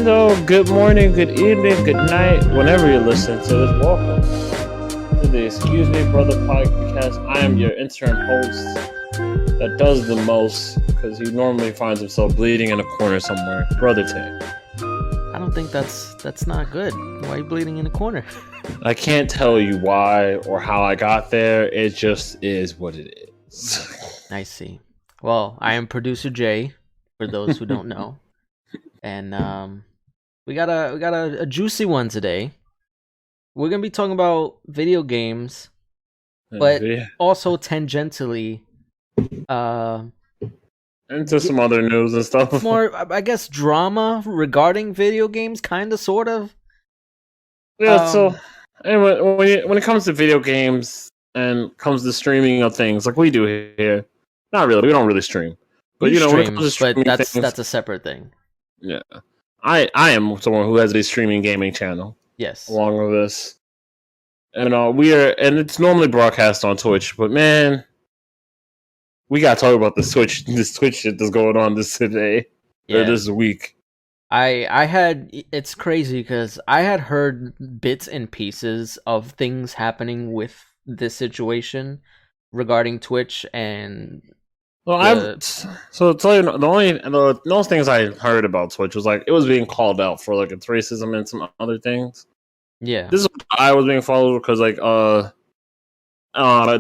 Hello, good morning, good evening, good night, whenever you listen to this. Welcome to the Excuse Me Brother podcast. I am your interim host that does the most because he normally finds himself bleeding in a corner somewhere. Brother Tay. I don't think that's not good. Why are you bleeding in the corner? I can't tell you why or how I got there. It just is what it is. I see. Well, I am producer Jay, for those who don't know. And we got a juicy one today. We're gonna be talking about video games, but also tangentially, into some other news and stuff. More, I guess, drama regarding video games, kind of, sort of. Yeah. So, anyway, when it comes to video games and comes to streaming of things like we do here, not really. We don't really stream, but when it comes to streaming that's a separate thing. Yeah, I am someone who has a streaming gaming channel. Yes, along with this, and it's normally broadcast on Twitch. But man, we gotta talk about this Twitch shit that's going on this week. It's crazy because I had heard bits and pieces of things happening with this situation regarding Twitch and. Well, so to tell you, the most things I heard about Twitch was like it was being called out for like its racism and some other things. Yeah, this is I was being followed because like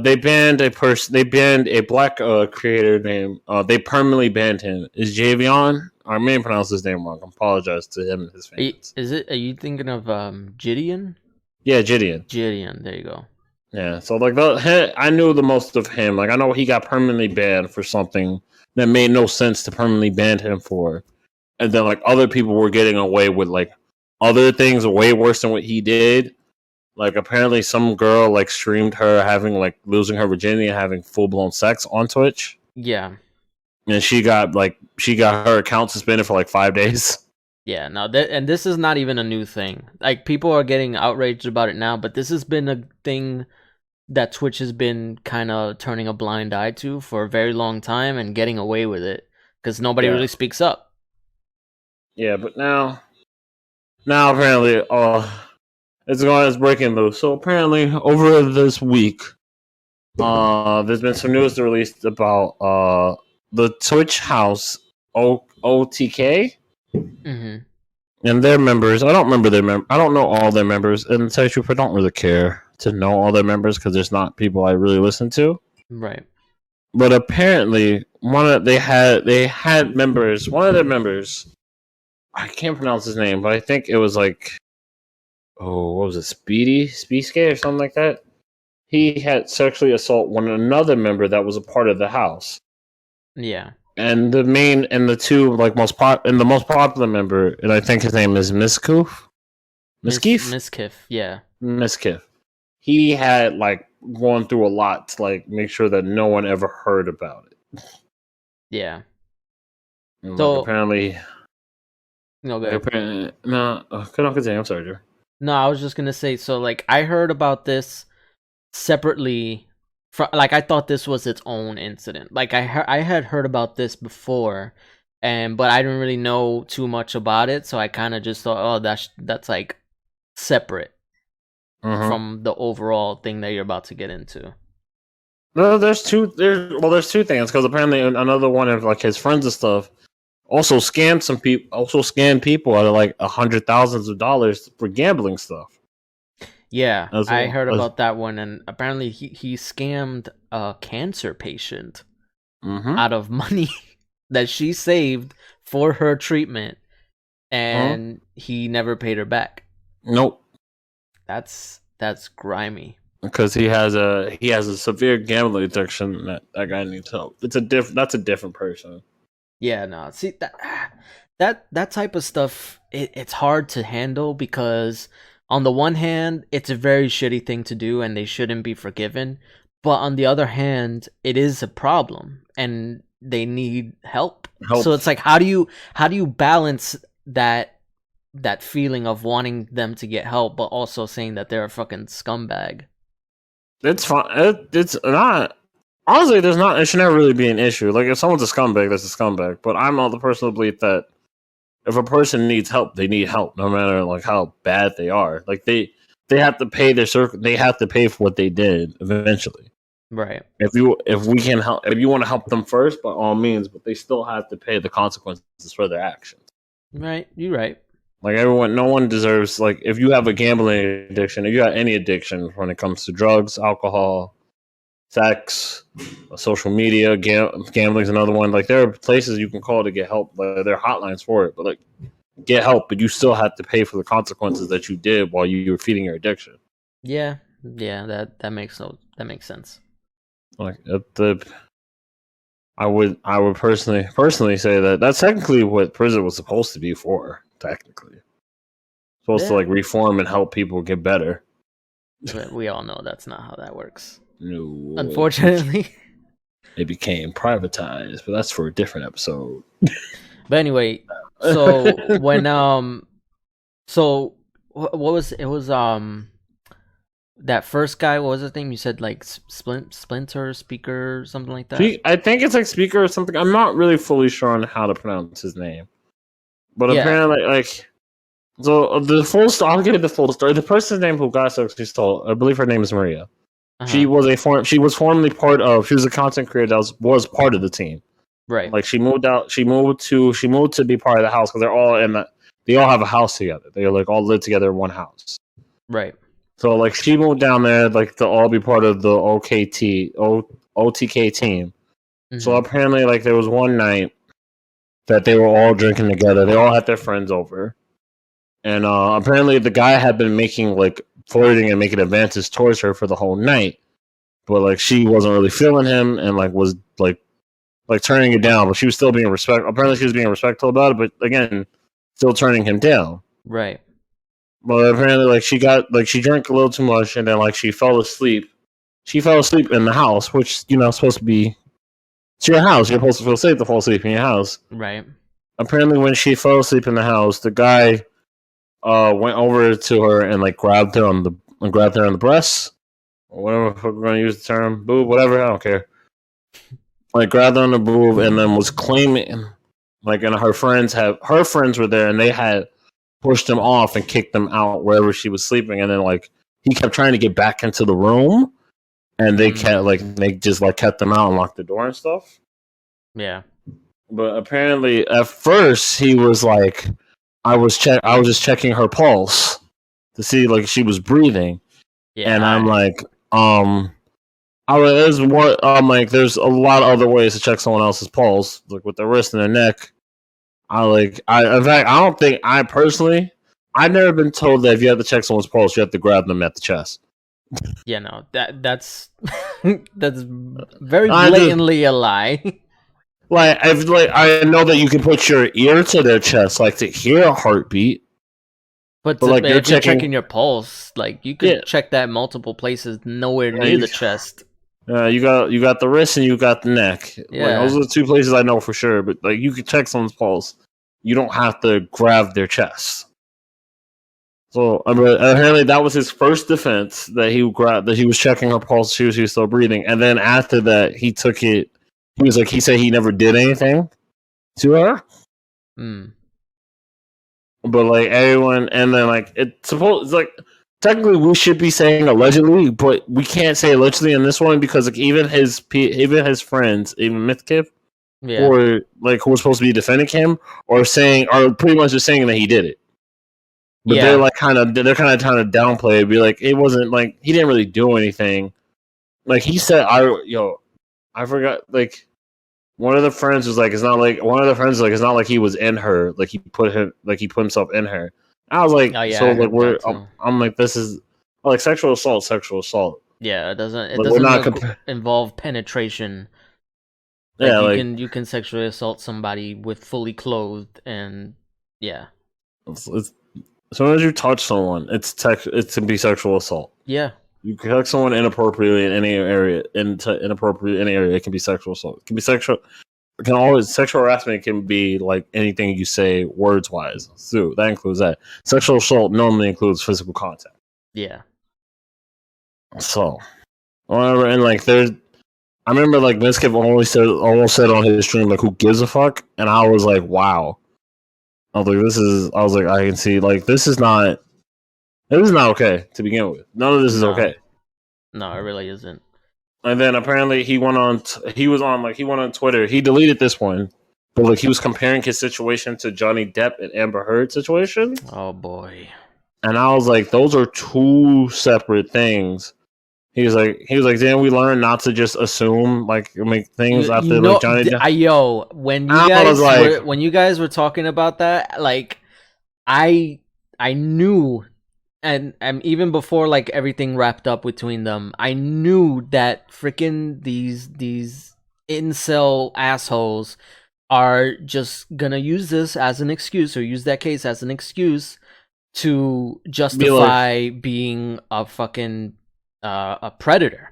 they banned a black creator named they permanently banned him. Is Javion? I may pronounce his name wrong. I apologize to him and his fans. Are you thinking of Gideon? Yeah, Gideon. Gideon, there you go. Yeah, so like I knew the most of him. Like I know he got permanently banned for something that made no sense to permanently ban him for, and then like other people were getting away with like other things way worse than what he did. Like apparently some girl like streamed her having like losing her virginity and having full blown sex on Twitch. Yeah, and she got her account suspended for like 5 days. Yeah, no, and this is not even a new thing. Like people are getting outraged about it now, but this has been a thing that Twitch has been kind of turning a blind eye to for a very long time and getting away with it because nobody really speaks up. Yeah, but now apparently, it's breaking loose. So apparently, over this week, there's been some news released about the Twitch house OTK. Mm-hmm. And their members, I don't remember I don't know all their members, and to tell you the truth, I don't really care to know all their members because there's not people I really listen to. Right. But apparently, they had members. One of their members, I can't pronounce his name, but I think it was like, what was it, Speeske or something like that. He had sexually assaulted another member that was a part of the house. Yeah. And the most popular member, and I think his name is Miskiff. Miskiff, yeah. Miskiff. He had like gone through a lot to like make sure that no one ever heard about it. Yeah. And, so apparently, no, go ahead. Continue. I'm sorry, Joe. No, I was just gonna say. So like, I heard about this separately. I thought this was its own incident. Like I had heard about this before, but I didn't really know too much about it, so I kind of just thought, oh, that's like separate from the overall thing that you're about to get into. No, there's two things because apparently another one of like his friends and stuff also scammed people out of like $100,000s of dollars for gambling stuff. Yeah, I heard about that one, and apparently he scammed a cancer patient out of money that she saved for her treatment, and he never paid her back. Nope. That's grimy. Because he has a severe gambling addiction that guy needs help. That's a different person. Yeah, no. See that type of stuff, it's hard to handle because on the one hand, it's a very shitty thing to do and they shouldn't be forgiven. But on the other hand, it is a problem and they need help. So it's like, how do you balance that feeling of wanting them to get help, but also saying that they're a fucking scumbag? It's fine. It's not. Honestly, there's not. It should never really be an issue. Like if someone's a scumbag, that's a scumbag. But I'm not the person to believe that if a person needs help, they need help, no matter like how bad they are. Like they have to pay they have to pay for what they did eventually. Right. If we can help, if you want to help them first, by all means, but they still have to pay the consequences for their actions. Right. You're right. Like everyone, no one deserves. Like if you have a gambling addiction, if you have any addiction when it comes to drugs, alcohol, sex, social media, gambling's another one. Like there are places you can call to get help. Like, there are hotlines for it, but like get help, but you still have to pay for the consequences that you did while you were feeding your addiction. Yeah. That makes sense. Like I would personally say that that's technically what prison was supposed to be for. Technically, supposed to like reform and help people get better. But we all know that's not how that works. No, unfortunately, it became privatized, but that's for a different episode. But anyway, so when so what was it was that first guy, what was his name? You said like Splinter Speaker, something like that. I think it's like Speaker or something. I'm not really fully sure on how to pronounce his name, but apparently, like, so the full story. I'll give you the full story. The person's name who got sexually stolen, I believe her name is Maria. Uh-huh. She was formerly part of. She was a content creator that was part of the team. Right. Like she moved out. She moved to be part of the house because they're all they all have a house together. They like all live together in one house. Right. So like she moved down there like to all be part of the OTK team. Mm-hmm. So apparently like there was one night that they were all drinking together. They all had their friends over. And apparently the guy had been making like flirting and making advances towards her for the whole night. But like she wasn't really feeling him and like was like turning it down, but she was still being respectful. Apparently she was being respectful about it, but again, still turning him down. Right. But apparently, like she drank a little too much, and then like she fell asleep. She fell asleep in the house, which supposed to be it's your house. You're supposed to feel safe to fall asleep in your house. Right. Apparently, when she fell asleep in the house, the guy went over to her and like grabbed her on the breasts, or whatever we're gonna use the term, boob, whatever. I don't care. Like grabbed her on the boob, and then was claiming, like, and her friends were there, and they had pushed him off and kicked him out wherever she was sleeping, and then like he kept trying to get back into the room, and they kept them out and locked the door and stuff. Yeah. But apparently, at first, he was like, I was just checking her pulse to see like she was breathing, and I'm like, there's a lot of other ways to check someone else's pulse, like with their wrist and their neck. In fact, I don't think I've never been told that if you have to check someone's pulse, you have to grab them at the chest. Yeah, no, that's that's very blatantly a lie. Like, I know that you can put your ear to their chest, like to hear a heartbeat. But like if you're checking your pulse, like you could check that multiple places, nowhere near the chest. You got the wrist and you got the neck. Yeah, like, those are the two places I know for sure. But like, you can check someone's pulse. You don't have to grab their chest. So apparently that was his first defense, that he was checking her pulse. She was still breathing, and then after that he took it. He said he never did anything to her. But like everyone, and then like it's like. Technically, we should be saying allegedly, but we can't say allegedly in this one because like even his friends, even Mythkip, or like who was supposed to be defending him, are pretty much just saying that he did it. But they're kind of trying to downplay it, be like it wasn't like he didn't really do anything. Like he said, I forgot. Like one of the friends was like, it's not like he was in her. Like he put himself in her. I was like, I'm like, this is like sexual assault. Yeah, it doesn't involve penetration. Like, you can sexually assault somebody with fully clothed, and yeah. It's, as soon as you touch someone, it can be sexual assault. Yeah. You can touch someone inappropriately in any area, it can be sexual assault. It can be sexual. Sexual harassment can be like anything you say words wise. So that includes that. Sexual assault normally includes physical contact. Yeah. So whatever. And like, I remember like Mizkif almost said on his stream like, "Who gives a fuck?" And I was like, "Wow." I was like, I can see like this is not okay to begin with. None of this is okay. No, it really isn't. And then apparently he went on Twitter. He deleted this one, but like he was comparing his situation to Johnny Depp and Amber Heard situation. Oh boy. And I was like, those are two separate things. He was like, didn't we learn not to just assume like make things after like Johnny Depp? When you guys were talking about that, like I knew, and even before like everything wrapped up between them, I knew that freaking these incel assholes are just gonna use this as an excuse, or use that case as an excuse to justify being a fucking a predator.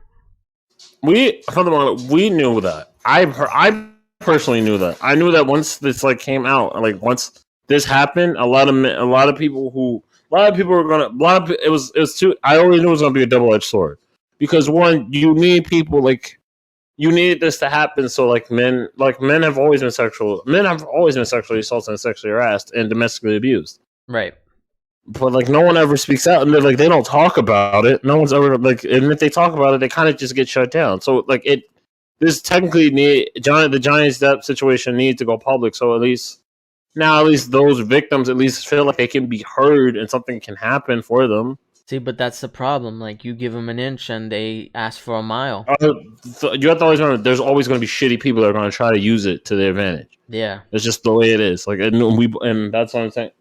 We knew that. I personally knew that. I knew that once this like came out, like once this happened, a lot of people were gonna. It was too. I already knew it was gonna be a double-edged sword because one, you need people like you need this to happen. So like men have always been sexually assaulted and sexually harassed and domestically abused. Right. But like no one ever speaks out, and they don't talk about it. No one's ever like, and if they talk about it, they kind of just get shut down. So like this technically the Johnny Depp situation needs to go public. So at least those victims at least feel like they can be heard and something can happen for them. See, but that's the problem. Like you give them an inch and they ask for a mile. You have to always remember, there's always going to be shitty people that are going to try to use it to their advantage. Yeah, it's just the way it is. Like, and that's what I'm saying.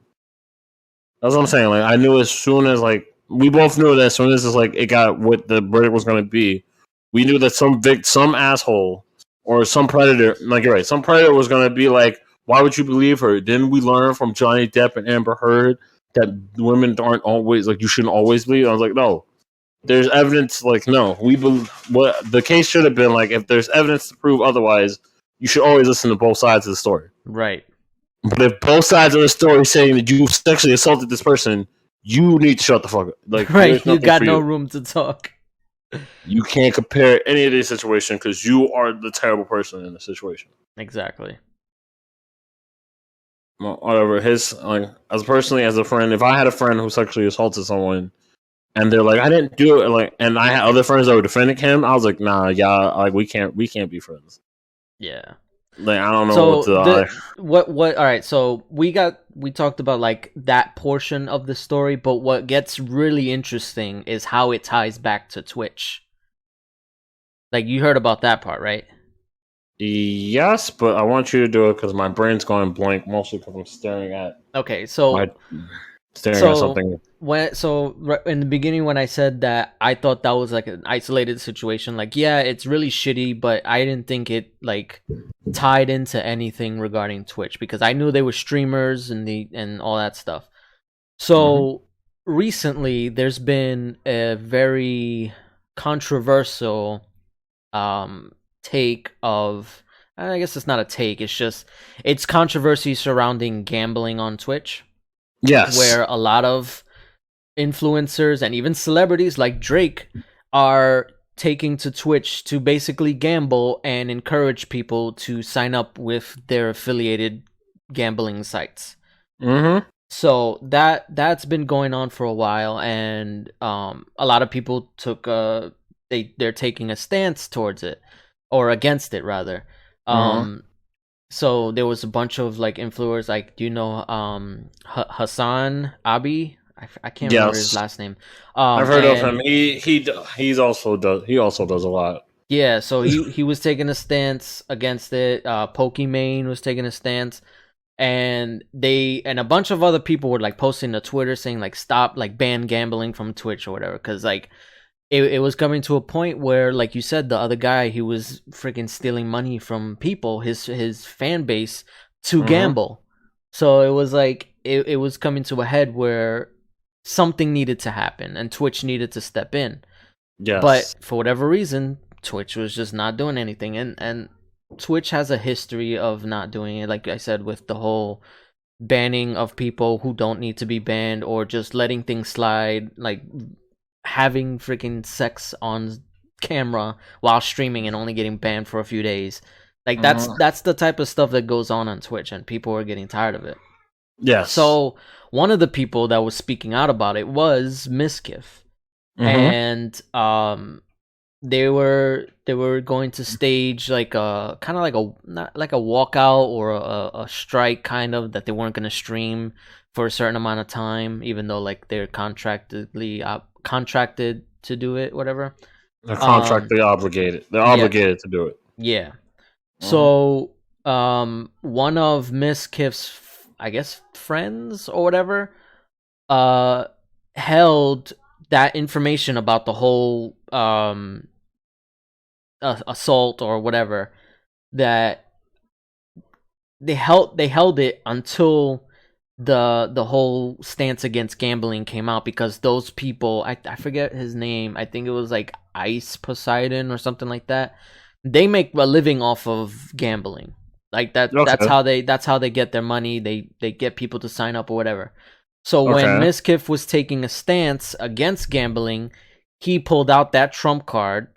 That's what I'm saying. Like, I knew as soon as like we both knew that as soon as like it got what the verdict was going to be, we knew that some asshole or some predator, like you're right, some predator was going to be like, why would you believe her? Didn't we learn from Johnny Depp and Amber Heard that women aren't always like you shouldn't always believe? I was like, no, there's evidence. Like, no, what the case should have been like. If there's evidence to prove otherwise, you should always listen to both sides of the story. Right. But if both sides of the story saying that you sexually assaulted this person, you need to shut the fuck up. Like, right, you got no room to talk. You can't compare any of these situations because you are the terrible person in the situation. Exactly. Well, whatever. As a friend, if I had a friend who sexually assaulted someone, and they're like, I didn't do it, like, and I had other friends that were defending him, I was like, nah, yeah, like we can't be friends. Yeah. Like, I don't know what all right, so we talked about like that portion of the story, but what gets really interesting is how it ties back to Twitch. Like, you heard about that part, right? Yes, but I want you to do it because my brain's going blank, mostly because I'm staring at at something. In the beginning, when I said that I thought that was like an isolated situation, like, yeah, it's really shitty, but I didn't think it like tied into anything regarding Twitch because I knew they were streamers and all that stuff. So recently there's been a very controversial take of, I guess it's not a take, it's controversy surrounding gambling on Twitch. Yes. Where a lot of influencers and even celebrities like Drake are taking to Twitch to basically gamble and encourage people to sign up with their affiliated gambling sites. Mm-hmm. So that's been going on for a while, and a lot of people they're taking a stance towards it, or against it rather. So there was a bunch of like influencers, like, do you know Hassan Abi? I can't remember his last name. I've heard of him. He also does a lot. Yeah, so he was taking a stance against it. Pokimane was taking a stance, and a bunch of other people were like posting to Twitter saying like, stop, like, ban gambling from Twitch or whatever, because like it was coming to a point where, like you said, the other guy, he was freaking stealing money from people, his fan base, to gamble. So it was like it was coming to a head where something needed to happen and Twitch needed to step in. Yes. But for whatever reason, Twitch was just not doing anything, and Twitch has a history of not doing it, like I said, with the whole banning of people who don't need to be banned, or just letting things slide, like having freaking sex on camera while streaming and only getting banned for a few days. Like Mhm. that's the type of stuff that goes on Twitch, and people are getting tired of it. Yes. So one of the people that was speaking out about it was Miskiff, and they were going to stage like a kind of like a not like a walkout or a strike kind of, that they weren't going to stream for a certain amount of time, even though like they're contracted to do it, whatever. They're contractually obligated. They're obligated to do it. Yeah. So one of Miskiff's, I guess, friends or whatever, held that information about the whole assault or whatever, that they held it until the whole stance against gambling came out, because those people, I forget his name, I think it was like Ice Poseidon or something like that. They make a living off of gambling. Like that. Okay. That's how they get their money. They get people to sign up or whatever. So when Miskiff was taking a stance against gambling, he pulled out that trump card,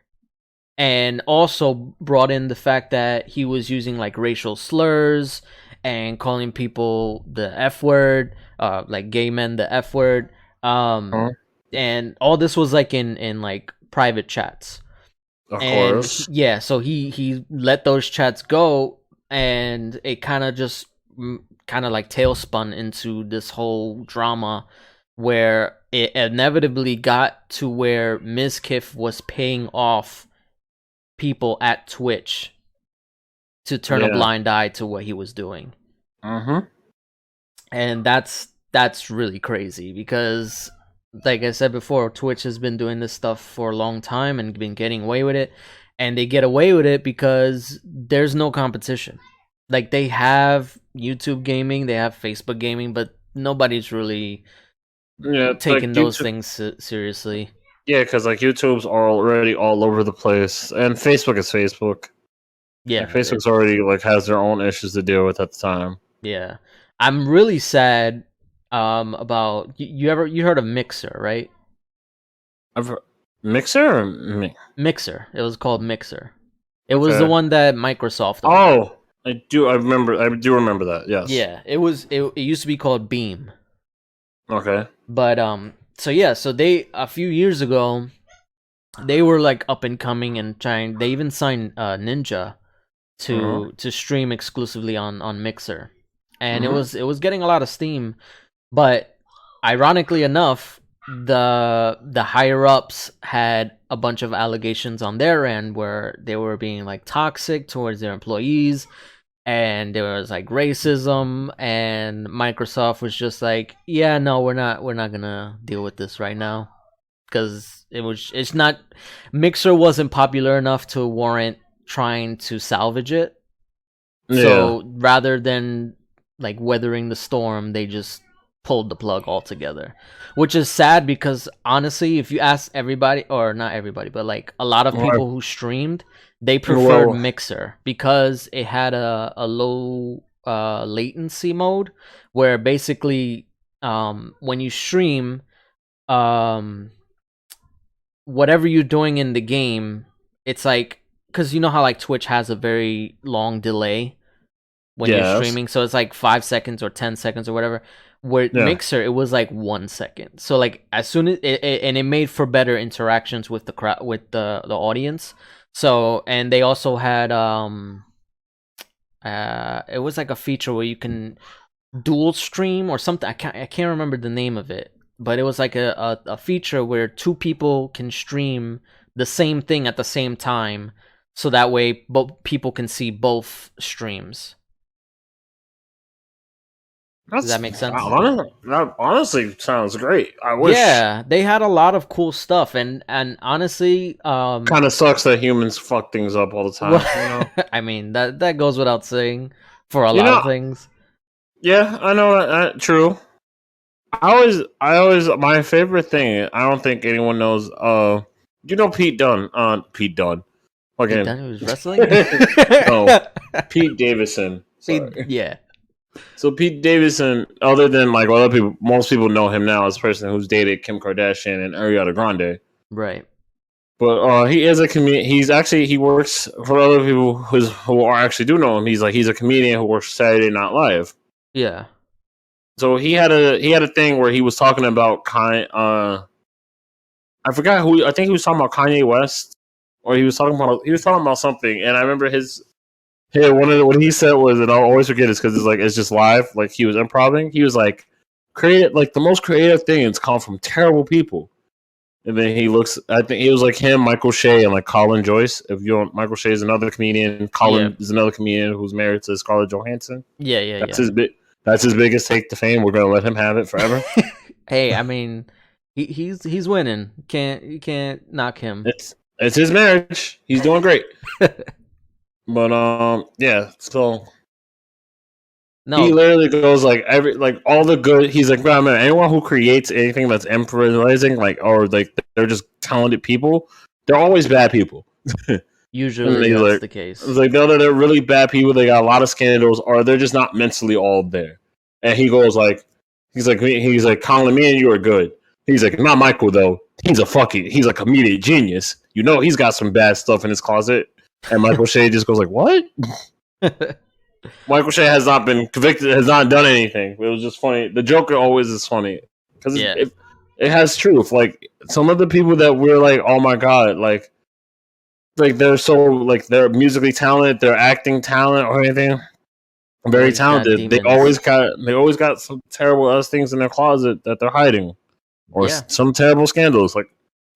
and also brought in the fact that he was using like racial slurs and calling people the F word, like gay men the F word, and all this was like in like private chats. Of course. Yeah, so he let those chats go, and it kind of just like tailspun into this whole drama where it inevitably got to where Miskiff was paying off people at Twitch to turn a blind eye to what he was doing. And that's really crazy, because like I said before, Twitch has been doing this stuff for a long time and been getting away with it, and they get away with it because there's no competition. Like, they have YouTube gaming, they have Facebook gaming, but nobody's really taking like those things seriously. Yeah, because like YouTube's already all over the place, and Facebook is Facebook. Yeah, like, Facebook's already like has their own issues to deal with at the time. Yeah, I'm really sad about you heard of Mixer, right? I've heard Mixer or Mixer. It was called Mixer. It was the one that Microsoft owned. Oh, I do remember that. Yes. Yeah, it used to be called Beam. Okay. But so they, a few years ago, they were like up and coming and trying. They even signed Ninja to stream exclusively on Mixer. And it was getting a lot of steam, but ironically enough, the higher ups had a bunch of allegations on their end where they were being like toxic towards their employees, and there was like racism, and Microsoft was just like, yeah, no, we're not gonna deal with this right now, because it's not, Mixer wasn't popular enough to warrant trying to salvage it. Yeah. So rather than like weathering the storm, they just pulled the plug altogether, which is sad, because honestly, if you ask everybody, or not everybody, but like a lot of people who streamed, they preferred Mixer because it had a low latency mode, where basically when you stream, whatever you're doing in the game, it's like, because you know how like Twitch has a very long delay when you're streaming, so it's like 5 seconds or 10 seconds or whatever. Where Mixer, it was like 1 second. So like as soon as it made for better interactions with the crowd, with the audience. So, and they also had it was like a feature where you can dual stream or something. I can't remember the name of it, but it was like a feature where two people can stream the same thing at the same time, so that way both people can see both streams. Does that make sense? That honestly sounds great. I wish. Yeah, they had a lot of cool stuff, and honestly, kind of sucks that humans fuck things up all the time. Well, you know? I mean, that goes without saying for a lot of things. Yeah, I know. True. I always my favorite thing. I don't think anyone knows. You know Pete Dunne. Pete Dunne. Okay. Pete Dunne, who was wrestling. No, Pete Davidson. Yeah. So Pete Davidson, other than like other people, most people know him now as a person who's dated Kim Kardashian and Ariana Grande. Right. But he is a comedian. He works for other people who are actually do know him. He's a comedian who works Saturday Night Live. Yeah. So he had a thing where he was talking about I forgot who. I think he was talking about Kanye West, or he was talking about something. And I remember what he said was, and I'll always forget this because it's just live. Like he was improvising. He was like, creative, like the most creative things come from terrible people. And then he looks. I think it was like him, Michael Shea, and like Colin Joyce. If you don't, Michael Shea is another comedian. Colin is another comedian who's married to Scarlett Johansson. Yeah. That's his biggest take to fame. We're gonna let him have it forever. Hey, I mean, he's winning. You can't knock him. It's his marriage. He's doing great. But yeah. So he literally goes like all the good. He's like, man, anyone who creates anything that's improvising, or they're just talented people, they're always bad people. Usually that's the case. It's like they're really bad people. They got a lot of scandals, or they're just not mentally all there. And he goes like, he's like, Colin, me and you are good. He's like, not Michael though. He's a comedic genius. You know, he's got some bad stuff in his closet. And Michael Shea just goes like, what? Michael Shea has not been convicted, has not done anything. It was just funny. The Joker always is funny because it has truth. Like some of the people that we're like, oh my god, like they're so like they're musically talented, they're acting talent or anything, very talented. They always got some terrible ass things in their closet that they're hiding, or some terrible scandals. Like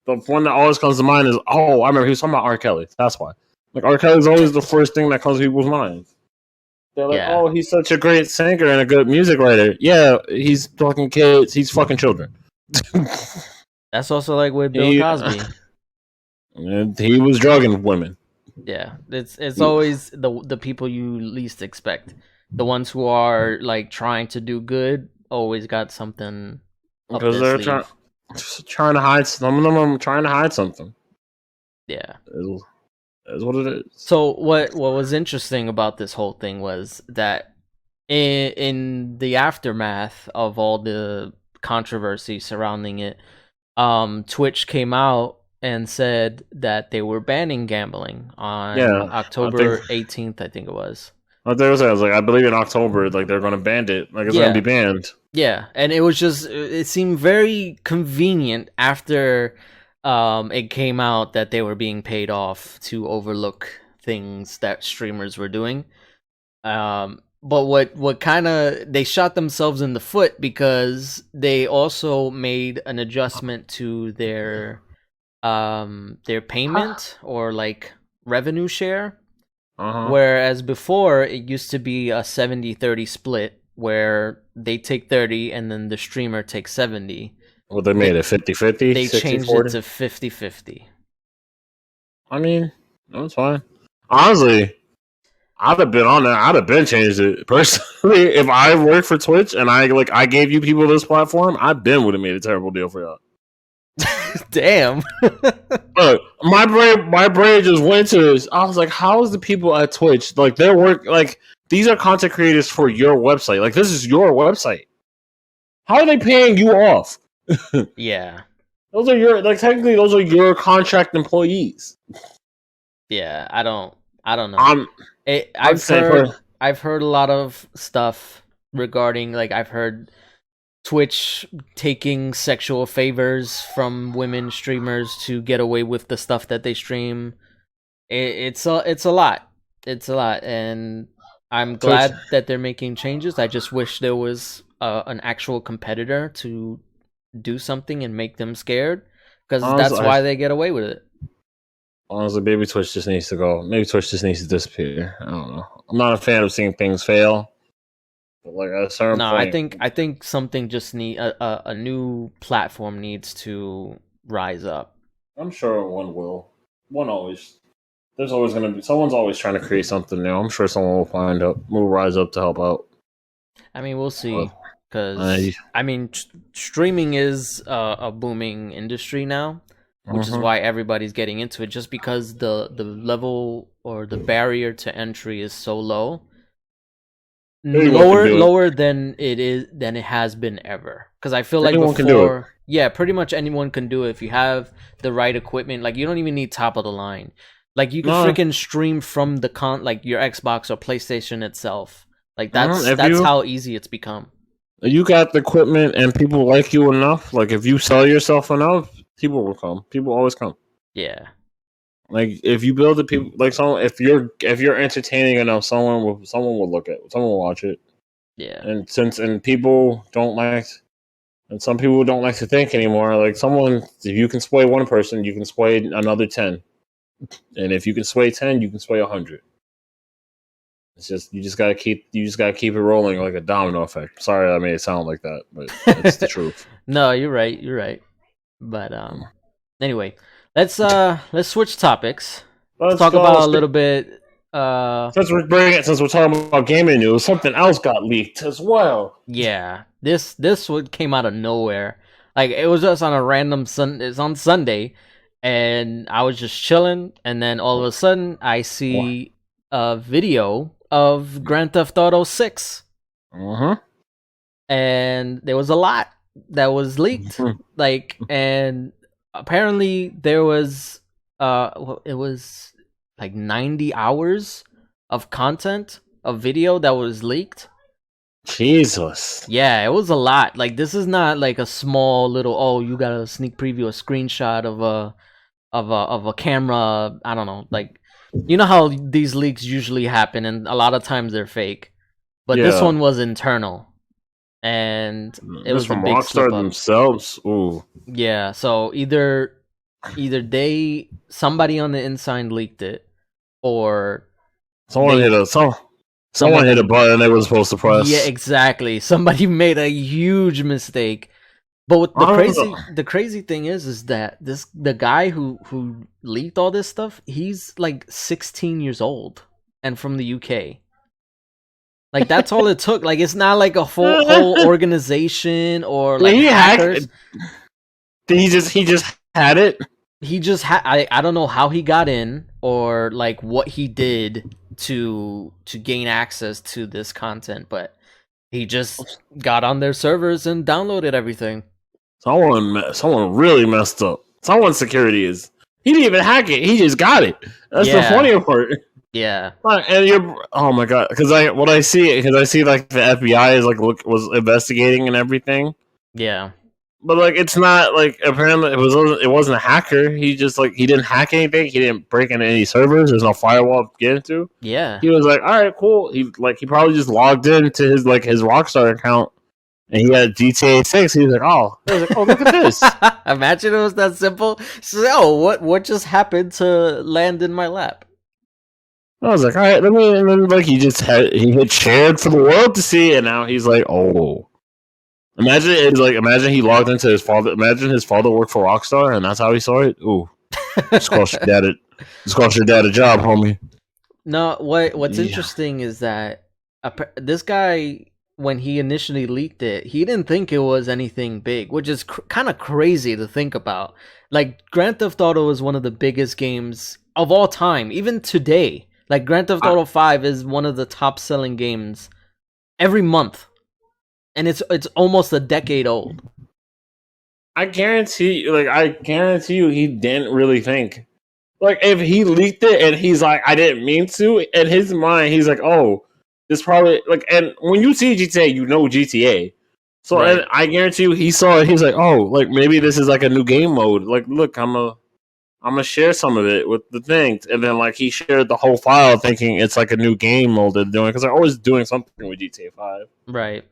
the one that always comes to mind is, I remember he was talking about R. Kelly. That's why. Like R. Kelly's always the first thing that comes to people's minds. They're like, he's such a great singer and a good music writer. Yeah, he's fucking kids. He's fucking children. That's also like with Bill Cosby. And he was drugging women. Yeah, it's always the people you least expect. The ones who are like trying to do good always got something. Because they're trying to hide. Some of them are trying to hide something. Yeah. That's what it is. So what was interesting about this whole thing was that in the aftermath of all the controversy surrounding it, Twitch came out and said that they were banning gambling on October 18th, I think it was. I believe in October, like they're going to ban it, like it's going to be banned. Yeah, and it seemed very convenient after it came out that they were being paid off to overlook things that streamers were doing. But what kind of they shot themselves in the foot because they also made an adjustment to their payment or like revenue share. Whereas before it used to be a 70-30 split where they take 30 and then the streamer takes 70. Well, they made it 50-50. They 60, changed 40. it to 50-50. I mean, that's fine. Honestly, I'd have been on there. I'd have been changed it personally. If I worked for Twitch and I gave you people this platform, I would have made a terrible deal for y'all. Damn. Look, my brain just went to this. I was like, how is the people at Twitch like their work? Like these are content creators for your website. Like this is your website. How are they paying you off? Yeah. Those are technically those are your contract employees. Yeah, I don't know. I've heard a lot of stuff regarding like I've heard Twitch taking sexual favors from women streamers to get away with the stuff that they stream. It's a lot. It's a lot, and I'm glad that they're making changes. I just wish there was an actual competitor to do something and make them scared, because that's why they get away with it. Honestly, maybe Twitch just needs to go. Maybe Twitch just needs to disappear. I don't know. I'm not a fan of seeing things fail. But like at a certain point, I think something just need a new platform needs to rise up. I'm sure one will. There's always going to be someone's always trying to create something new. I'm sure someone will rise up to help out. I mean, we'll see. Because I mean, streaming is a booming industry now, which is why everybody's getting into it. Just because the level or the barrier to entry is so low, lower than it has been ever. Because I feel like Yeah, pretty much anyone can do it if you have the right equipment. Like, you don't even need top of the line. Like, you can No. freaking stream from the like your Xbox or PlayStation itself. Like, If that's you how easy it's become. you got the equipment and people like you enough, like if you sell yourself enough, people will come. People always come. Yeah. Like if you build the people, like someone, if you're entertaining enough, someone will look at, someone will watch it. Yeah. And people don't like, and some people don't like to think anymore. Like someone, if you can sway one person, you can sway another 10, and if you can sway 10, you can sway 100. It's just you just gotta keep it rolling like a domino effect. Sorry, I made it sound like that, but it's the truth. No, you're right. But anyway, let's switch topics. Let's talk about a little bit. Since we're talking about gaming news, something else got leaked as well. Yeah, this one came out of nowhere. Like, it was just on a random it's on Sunday, and I was just chilling, and then all of a sudden I see a video of Grand Theft Auto 6. And there was a lot that was leaked. Like, and apparently there was it was like 90 hours of content, of video that was leaked. Jesus. Yeah, it was a lot. Like, this is not like a small little, you got a sneak preview, a screenshot of a camera. I don't know. Like, you know how these leaks usually happen, and a lot of times they're fake. But this one was internal, and it was from a big Rockstar themselves. Ooh. Yeah, so either somebody on the inside leaked it, or someone hit a button they were supposed to press. Yeah, exactly. Somebody made a huge mistake. But the crazy thing is that the guy who leaked all this stuff, he's like 16 years old and from the UK. Like, that's all it took. Like, it's not like a whole organization or like hackers. He just had it. He just had. I don't know how he got in or like what he did to gain access to this content, but he just got on their servers and downloaded everything. Someone really messed up. Someone's security is. He didn't even hack it. He just got it. That's the funnier part. Yeah. And oh my god, because I see like the FBI is like was investigating and everything. Yeah. But like it's not like apparently it wasn't a hacker. He just like he didn't hack anything. He didn't break into any servers. There's no firewall to get into. Yeah. He was like, all right, cool. He probably just logged into his Rockstar account. And he had GTA 6. He was like, oh, look at this. Imagine it was that simple. So, what just happened to land in my lap? I was like, all right, and then like he hit shared for the world to see, and now he's like, oh. Imagine he logged into his father. Imagine his father worked for Rockstar, and that's how he saw it. Ooh, just cost your dad a job, homie. No, what's interesting is that this guy, when he initially leaked it, he didn't think it was anything big, which is kind of crazy to think about. Like, Grand Theft Auto is one of the biggest games of all time, even today. Like, Grand Theft Auto 5 is one of the top-selling games every month. And it's almost a decade old. I guarantee you he didn't really think. Like, if he leaked it and he's like, I didn't mean to, in his mind, he's like, oh, this probably, like, and when you see GTA, you know GTA. So, right. And I guarantee you he saw it, he's like, oh, like, maybe this is like a new game mode. Like, look, I'm gonna share some of it with the thing, and then like he shared the whole file, thinking it's like a new game mode they're doing because they're always doing something with GTA 5. Right.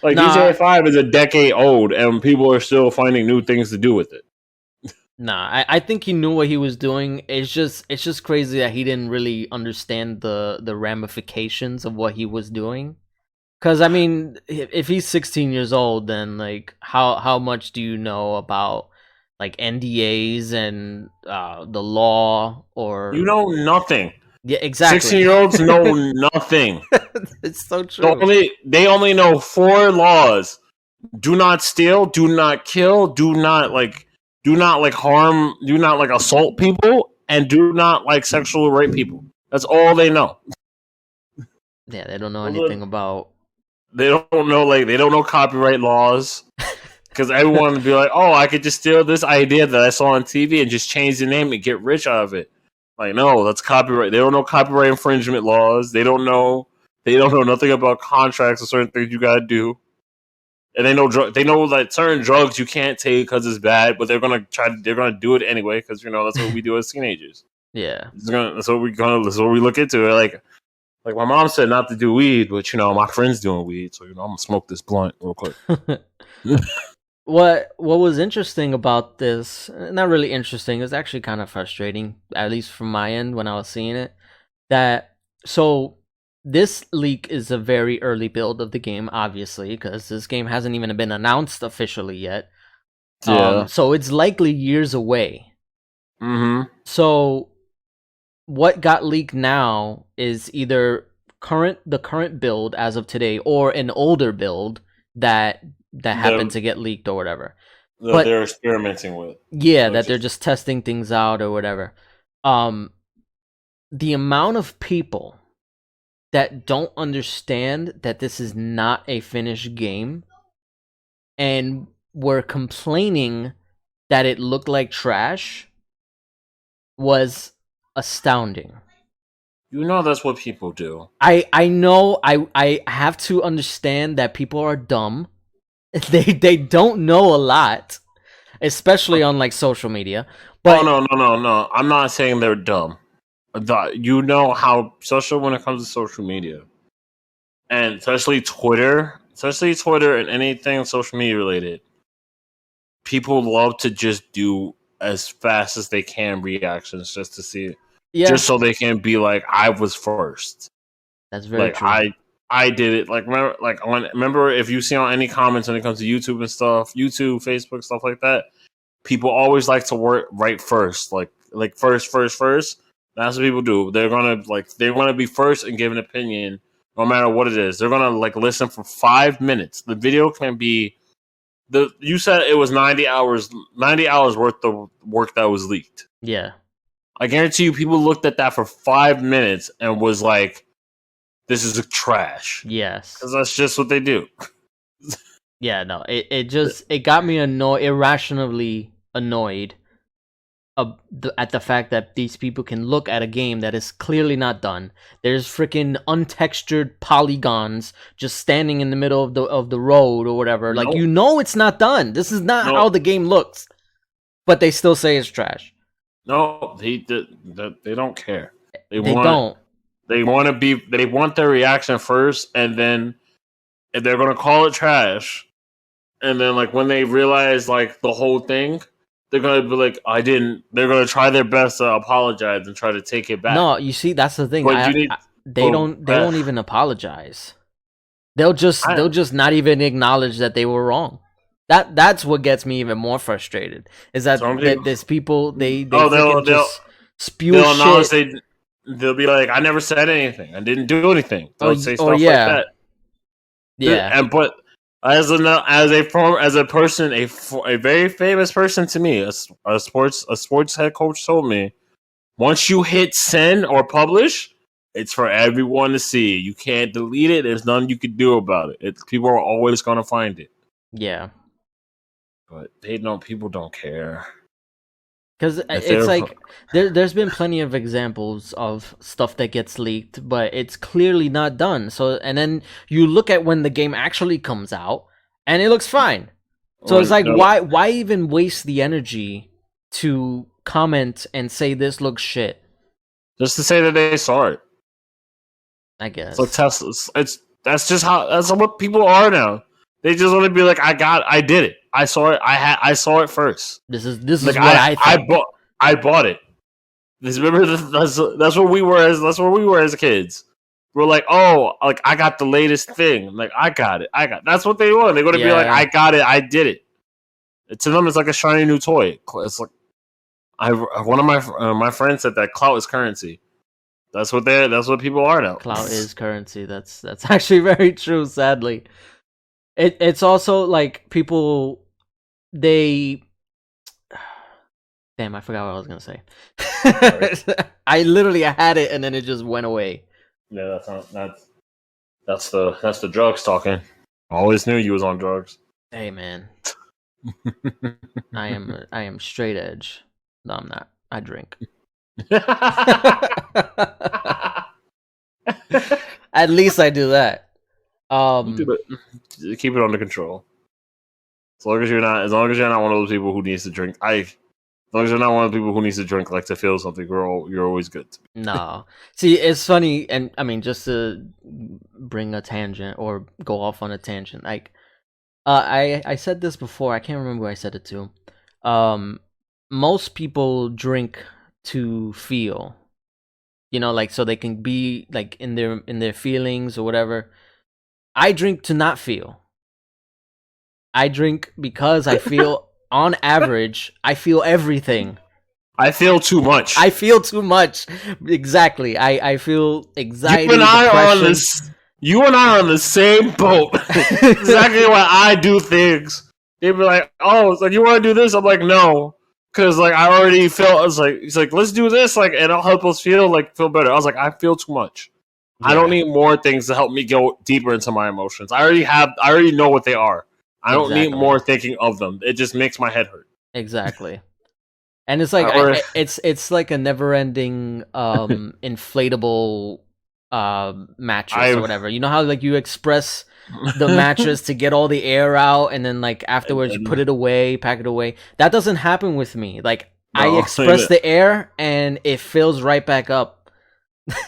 Like GTA 5 is a decade old, and people are still finding new things to do with it. Nah, I think he knew what he was doing. It's just crazy that he didn't really understand the ramifications of what he was doing. Because I mean, if he's 16 years old, then like how much do you know about like NDAs and the law, or you know nothing. Yeah, exactly. 16-year-olds know nothing. It's so true. They only know 4 laws: do not steal, do not kill, do not harm, do not assault people, and do not sexually rape people. That's all they know. Yeah, they don't know anything about. They don't know copyright laws. Because everyone would be like, "Oh, I could just steal this idea that I saw on TV and just change the name and get rich out of it." Like, no, that's copyright. They don't know copyright infringement laws. They don't know. They don't know nothing about contracts or certain things you gotta do. And they know they know that certain drugs you can't take because it's bad, but they're gonna they're gonna do it anyway because that's what we do as teenagers. Yeah, That's what we look into. Like my mom said not to do weed, but my friend's doing weed, so I'm gonna smoke this blunt real quick. What was interesting about this? Not really interesting. It was actually kind of frustrating, at least from my end when I was seeing it. So this leak is a very early build of the game, obviously, because this game hasn't even been announced officially yet. Yeah. So it's likely years away. Mm-hmm. So what got leaked now is either the current build as of today, or an older build that happened to get leaked or whatever. But they're experimenting with. Yeah, that they're just testing things out or whatever. The amount of people that don't understand that this is not a finished game and were complaining that it looked like trash was astounding. That's what people do. I know I have to understand that people are dumb. They don't know a lot, especially on like social media. But no. I'm not saying they're dumb. How social when it comes to social media, and especially Twitter and anything social media related. People love to just do as fast as they can reactions just to see it. Yeah. Just so they can be like, I was first. That's very true. I did it. Remember if you see on any comments when it comes to YouTube and stuff, YouTube, Facebook, stuff like that, people always like to write first. Like first. That's what people do. They're gonna be first and give an opinion no matter what it is. They're gonna listen for 5 minutes. The video can be you said it was 90 hours worth of work that was leaked. Yeah. I guarantee you people looked at that for 5 minutes and was like, this is trash. Yes. Because that's just what they do. Yeah, no. It got me irrationally annoyed at the fact that these people can look at a game that is clearly not done. There's freaking untextured polygons just standing in the middle of the road or whatever. Like, it's not done. This is not how the game looks. But they still say it's trash. No, they don't care. They don't. They want their reaction first, and then they're gonna call it trash. And then when they realize the whole thing, they're gonna be like, I didn't. They're gonna try their best to apologize and try to take it back. No, you see, that's the thing. They don't even apologize. They'll just not even acknowledge that they were wrong. That's what gets me even more frustrated. Is that there's people they'll just spew shit. They'll be like, I never said anything. I didn't do anything. They'll say stuff like that. Yeah, but as a person, a very famous person to me, a sports head coach told me, once you hit send or publish, it's for everyone to see. You can't delete it. There's nothing you can do about it. People are always going to find it. Yeah, but people don't care. Because it's like there's been plenty of examples of stuff that gets leaked, but it's clearly not done. So, and then you look at when the game actually comes out, and it looks fine. So it's like, why even waste the energy to comment and say this looks shit? Just to say that they saw it. I guess. It's Tesla. That's what people are now. They just want to be like, I did it. I saw it. I saw it first. This is what I think. I bought it. Remember, that's what we were as kids. We're like, I got the latest thing. Like, I got it. That's what they want. They're going to be like, I got it. I did it. To them, it's like a shiny new toy. It's like one of my friends said that clout is currency. That's what people are now. Clout is currency. That's actually very true. Sadly. It's also like people, damn, I forgot what I was gonna say. I literally had it and then it just went away. Yeah, that's the drugs talking. I always knew you was on drugs. Hey man, I am straight edge. No, I'm not. I drink. At least I do that. Keep it under control. As long as you're not one of those people who needs to drink. As long as you're not one of the people who needs to drink like to feel something, you're always good. No. See, it's funny, and I mean, just to bring a tangent or go off on a tangent, like, I said this before. I can't remember who I said it to. Most people drink to feel, like so they can be like in their feelings or whatever. I drink to not feel. I drink because I feel, on average, I feel everything. I feel too much. I feel too much. Exactly. I feel anxiety, depression. You and I are on the same boat. Exactly why I do things. They'd be like, "Oh, it's like you want to do this?" I'm like, "No," because like I already felt. He's like, "Let's do this," like, and it'll help us feel better. I was like, I feel too much. Yeah. I don't need more things to help me go deeper into my emotions. I already know what they are. I don't need more thinking of them. It just makes my head hurt. Exactly. And it's like it's like a never-ending inflatable mattress or whatever. You know how like you express the mattress to get all the air out, and then like afterwards you put it away, pack it away. That doesn't happen with me. Like I express the air and it fills right back up.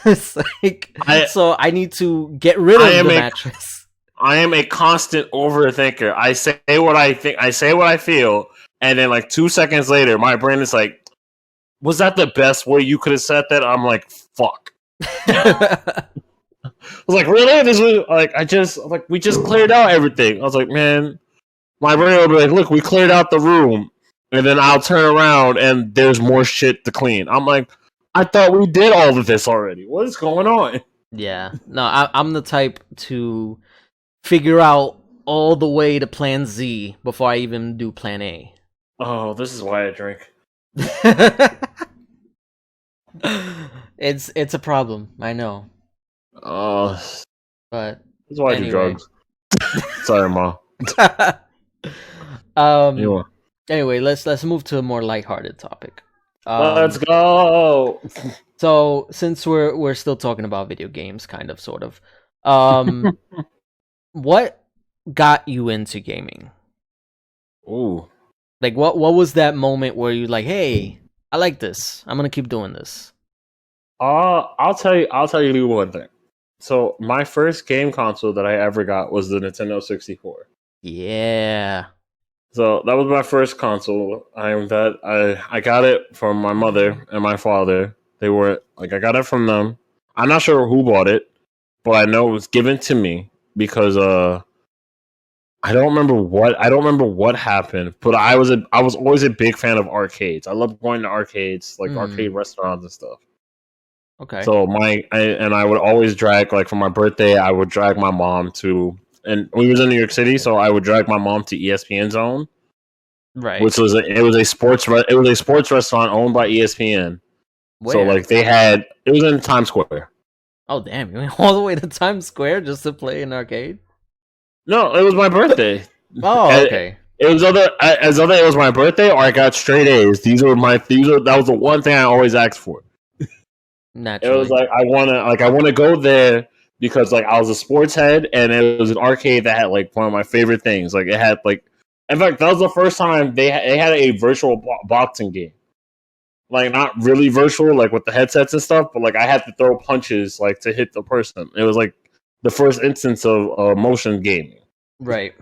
It's like so I need to get rid of the mattress. I am a constant overthinker. I say what I think, I say what I feel, and then like 2 seconds later, my brain is like, "Was that the best way you could have said that?" I'm like, "Fuck." I was like, "Really? This was like we just cleared out everything." I was like, "Man," my brain will be like, "Look, we cleared out the room," and then I'll turn around and there's more shit to clean. I'm like, "I thought we did all of this already. What is going on?" Yeah, no, I'm the type to figure out all the way to plan Z before I even do plan A. Oh, this is why I drink. It's a problem, I know. But that's why I do drugs. Sorry, Ma. Anyway, let's move to a more lighthearted topic. Let's go. So since we're still talking about video games, kind of, sort of, what got you into gaming? Ooh. Like what was that moment where you like, hey, I like this. I'm gonna keep doing this. I'll tell you one thing. So my first game console that I ever got was the Nintendo 64. Yeah. So that was my first console. I got it from my mother and my father. They were like, I got it from them. I'm not sure who bought it, but I know it was given to me because I don't remember what happened, but I was always a big fan of arcades. I loved going to arcades, like arcade restaurants and stuff. Okay. So I would always drag, like for my birthday, I would drag my mom to, and we was in New York City, so I would drag my mom to ESPN Zone, right? Which was a sports restaurant owned by ESPN. Where? So like it was in Times Square. Oh damn! You went all the way to Times Square just to play an arcade? No, it was my birthday. Oh, okay. It was it was my birthday, or I got straight A's. That was the one thing I always asked for. Naturally. It was like I want to go there because like I was a sports head, and it was an arcade that had like one of my favorite things. Like it had like, in fact, that was the first time they had a virtual boxing game. Like not really virtual, like with the headsets and stuff, but like I had to throw punches like to hit the person. It was like the first instance of motion gaming. Right.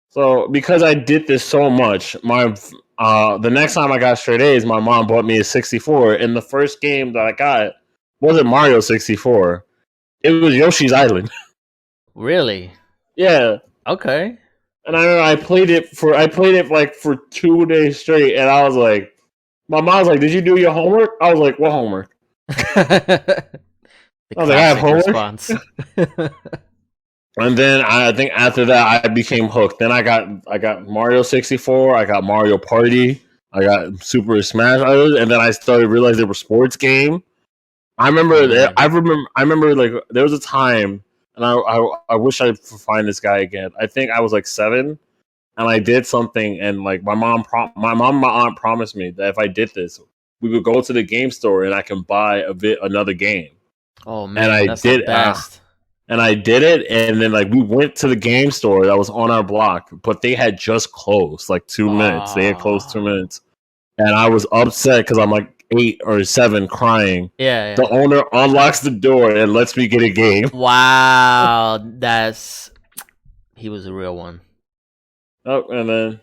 So because I did this so much, the next time I got straight A's, my mom bought me a 64, and the first game that I got wasn't Mario 64. It was Yoshi's Island. Really? Yeah. Okay. And I remember I played it like for 2 days straight, and I was like, my mom was like, "Did you do your homework?" I was like, "What homework?" I was like, "I have homework." And then I think after that I became hooked. Then I got Mario 64, I got Mario Party, I got Super Smash Bros., and then I started realizing they were sports game. I remember like there was a time, and I wish I could find this guy again. I think I was like 7, and I did something, and like my mom, and my aunt promised me that if I did this, we would go to the game store and I can buy another game. Oh And man, I that's the did, best. and I did it, and then like we went to the game store that was on our block, but they had just closed like 2 minutes. They had closed 2 minutes, and I was upset because I'm like 8 or 7, crying. Yeah, The yeah. owner unlocks the door and lets me get a game. Wow, he was a real one. Oh, and then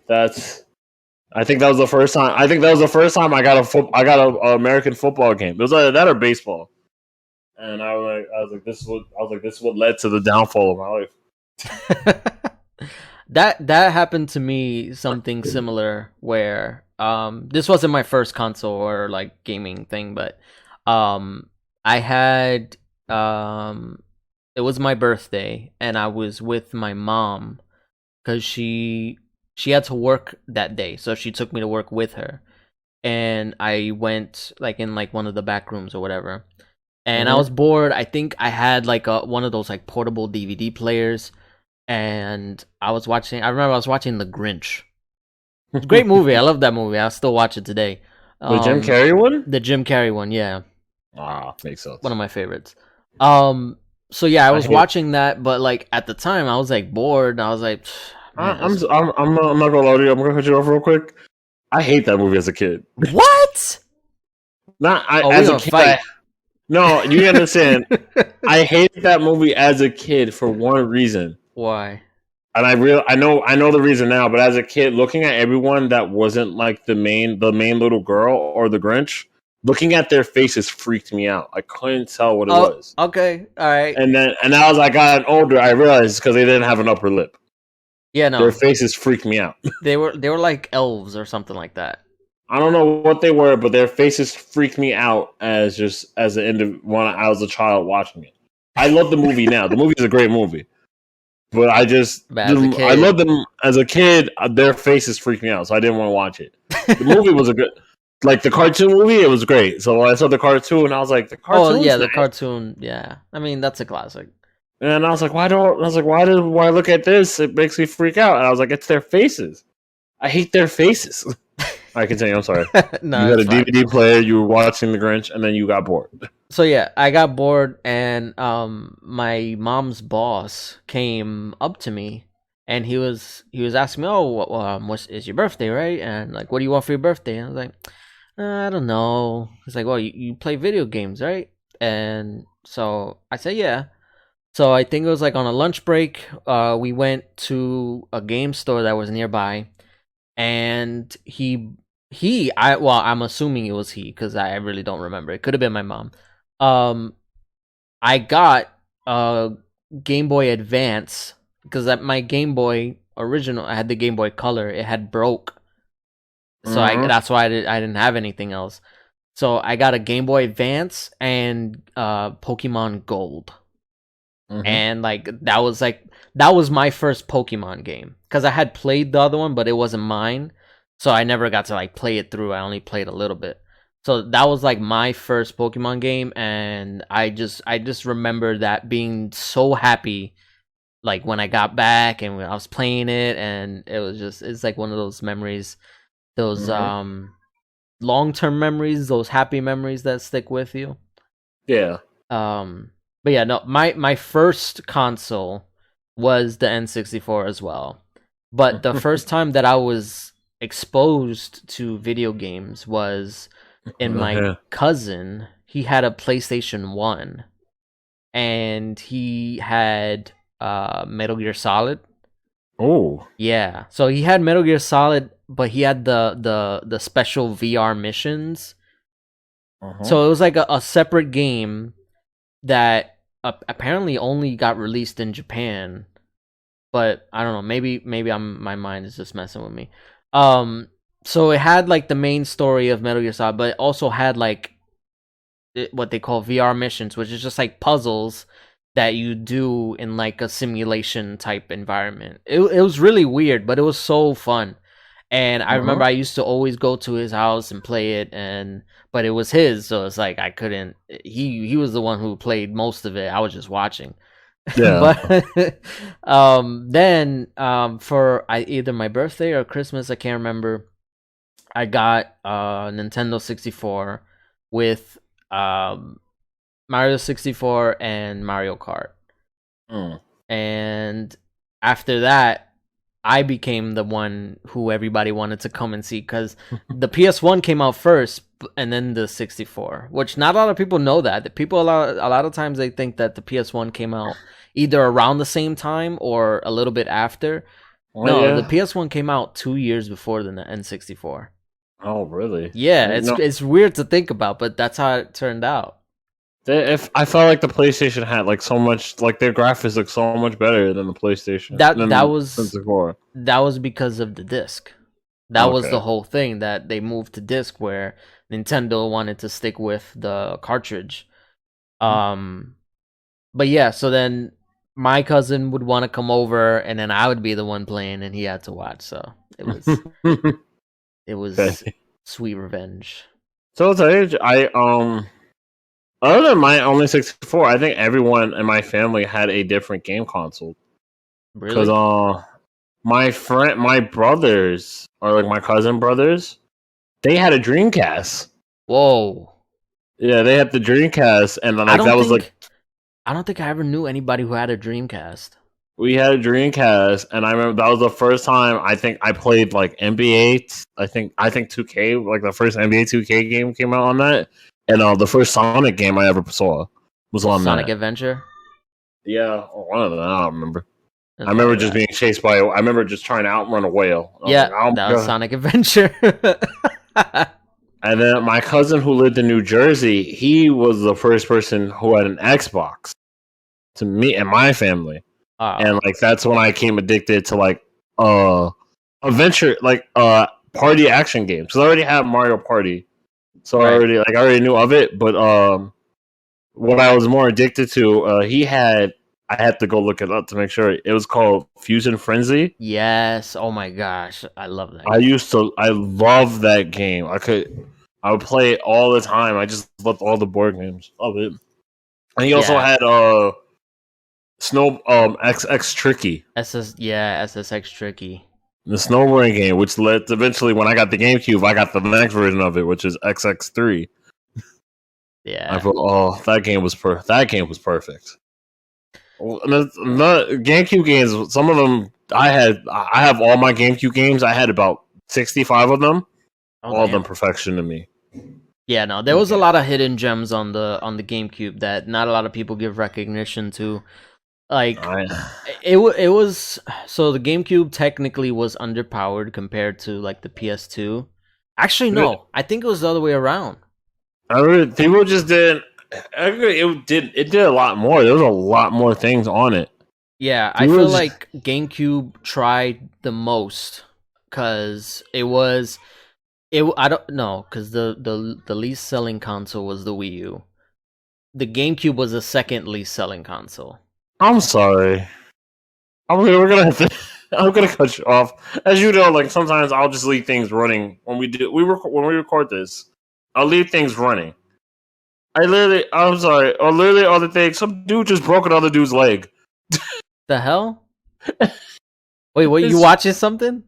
I think that was the first time. I think that was the first time I got a American football game. It was either that or baseball. And I was like, this is what led to the downfall of my life. That happened to me, something similar, where this wasn't my first console or like gaming thing, but I had it was my birthday and I was with my mom because she had to work that day, so she took me to work with her, and I went like in like one of the back rooms or whatever, and I was bored. I think I had like one of those like portable DVD players, and I remember I was watching The Grinch. It's a great movie. I love that movie. I still watch it today. The Jim Carrey one? The Jim Carrey one, yeah. Ah, makes sense. One of my favorites. So yeah, I was watching that, but like at the time I was like bored, and I was like, I'm not gonna lie to you. I'm gonna cut you off real quick. I hate that movie as a kid. What? As a kid. No, you understand. I hated that movie as a kid for one reason. Why? And I know the reason now, but as a kid, looking at everyone that wasn't like the main little girl or the Grinch, looking at their faces freaked me out. I couldn't tell what it was. Okay, all right. And as I got older, I realized because they didn't have an upper lip. Yeah, no. Their faces freaked me out. They were like elves or something like that. I don't know what they were, but their faces freaked me out as the end of when I was a child watching it. I love the movie now. The movie is a great movie. But I loved them as a kid. Their faces freaked me out, so I didn't want to watch it. The movie was a good, like the cartoon movie. It was great. So when I saw the cartoon, I was like, the cartoon. Oh yeah, the cartoon. Yeah, I mean that's a classic. And I was like, why do I look at this? It makes me freak out. And I was like, it's their faces. I hate their faces. All right, continue. I'm sorry. No, you had a DVD player. You were watching The Grinch, and then you got bored. So yeah, I got bored, and my mom's boss came up to me, and he was asking me, "Oh, what is your birthday, right?" And like, "What do you want for your birthday?" And I was like, "I don't know." He's like, "Well, you play video games, right?" And so I said, "Yeah." So I think it was like on a lunch break. We went to a game store that was nearby, and I'm assuming it was he because I really don't remember. It could have been my mom. I got a Game Boy Advance because my Game Boy original, I had the Game Boy Color. It had broke, so that's why I didn't have anything else. So I got a Game Boy Advance and Pokemon Gold, and like that was my first Pokemon game because I had played the other one, but it wasn't mine. So I never got to like play it through. I only played a little bit. So that was like my first Pokemon game, and I just remember that being so happy, like when I got back and when I was playing it, and it's like one of those memories, those long-term memories, those happy memories that stick with you. Yeah. But yeah, no, my first console was the N64 as well. But the first time that I was exposed to video games was in my cousin. He had a PlayStation 1 and he had Metal Gear Solid. Oh. Yeah. So he had Metal Gear Solid, but he had the special VR missions. So it was like a separate game that apparently only got released in Japan. But I don't know, maybe my mind is just messing with me. So it had like the main story of Metal Gear Solid, but it also had like what they call VR missions, which is just like puzzles that you do in like a simulation type environment. It was really weird, but it was so fun. And I remember I used to always go to his house and play it, but it was his, so it's like I couldn't. He was the one who played most of it. I was just watching. Yeah. But then for either my birthday or Christmas, I can't remember. I got Nintendo 64 with Mario 64 and Mario Kart. Mm. And after that, I became the one who everybody wanted to come and see because the PS1 came out first, and then the 64. Which not a lot of people know that. The people a lot of times they think that the PS1 came out either around the same time or a little bit after. Oh, No, the yeah. PS1 came out 2 years before the N64. Oh, really? Yeah, No. it's weird to think about, but that's how it turned out. If I felt like the PlayStation had like so much, like their graphics look so much better than the PlayStation That than that the was 64. that was because of the disc. That was the Okay. whole thing that they moved to disc where Nintendo wanted to stick with the cartridge. Um but yeah, so then my cousin would want to come over and then I would be the one playing and he had to watch. So it was Okay. sweet revenge. So to tell you, other than my only 64, I think everyone in my family had a different game console. Because Really? my brothers, or like my cousin brothers, they had a Dreamcast. Whoa. Yeah, they had the Dreamcast, and then I like don't that was like think I don't think I ever knew anybody who had a Dreamcast. we had a Dreamcast, and I remember that was the first time I think I played like NBA. I think 2K, like the first NBA 2K game came out on that, and the first Sonic game I ever saw was Was on Sonic that. Adventure? Yeah, one of them. I don't remember. I That's remember probably just that. being chased by. I remember just trying to outrun a whale. I was Yeah, like, oh that my was god. Sonic Adventure. And then my cousin who lived in New Jersey, he was the first person who had an Xbox to me and my family. And Oh, like that's when I came addicted to like adventure like party action games. Because I already had Mario Party. So right. I already knew of it, but what I was more addicted to, he had I had to go look it up to make sure it was called Fusion Frenzy. Yes. Oh my gosh, I love that game. I love that game. I would play it all the time. I just loved all the board games. Love it. And he also Yeah. had Snow XX Tricky, SSX Tricky. the snowboarding game, which led to eventually when I got the GameCube, I got the next version of it, which is XX3. I Yeah. thought, oh, that game was perfect. The GameCube games, some of them I have all my GameCube games. I had about 65 of them. Oh All of them damn. perfection to me. Yeah, no, there was a Okay. lot of hidden gems on the GameCube that not a lot of people give recognition to. Like I it was so the GameCube technically was underpowered compared to like the PS2. Actually, no, I think it was the other way around. people just didn't. It did a lot more. There was a lot more things on it. Yeah, I People feel just like GameCube tried the most because it was it. I don't know because the least selling console was the Wii U. The GameCube was the second least selling console. I'm sorry. We're gonna have to. I'm gonna cut you off. As you know, like sometimes I'll just leave things running when when we record this. I'll leave things running. I'm sorry. Or literally other thing. Some dude just broke another dude's leg. The hell? Wait, what? You It's watching something?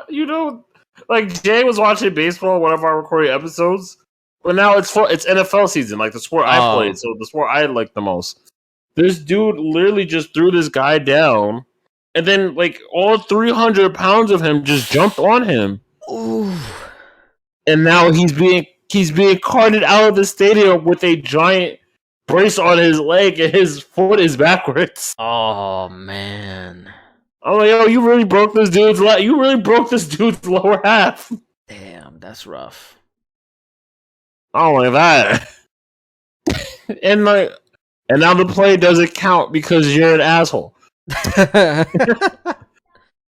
you know, like Jay was watching baseball one of our recording episodes, but now it's NFL season, like the sport I played, Oh, so the sport I like the most. This dude literally just threw this guy down, and then like all 300 pounds of him just jumped on him, ooh. and now he's being carted out of the stadium with a giant brace on his leg, and his foot is backwards. Oh man. I'm like, yo, you really broke this dude's leg. You really broke this dude's lower half. Damn, that's rough. Oh, like that. and like, and now the play doesn't count because you're an asshole.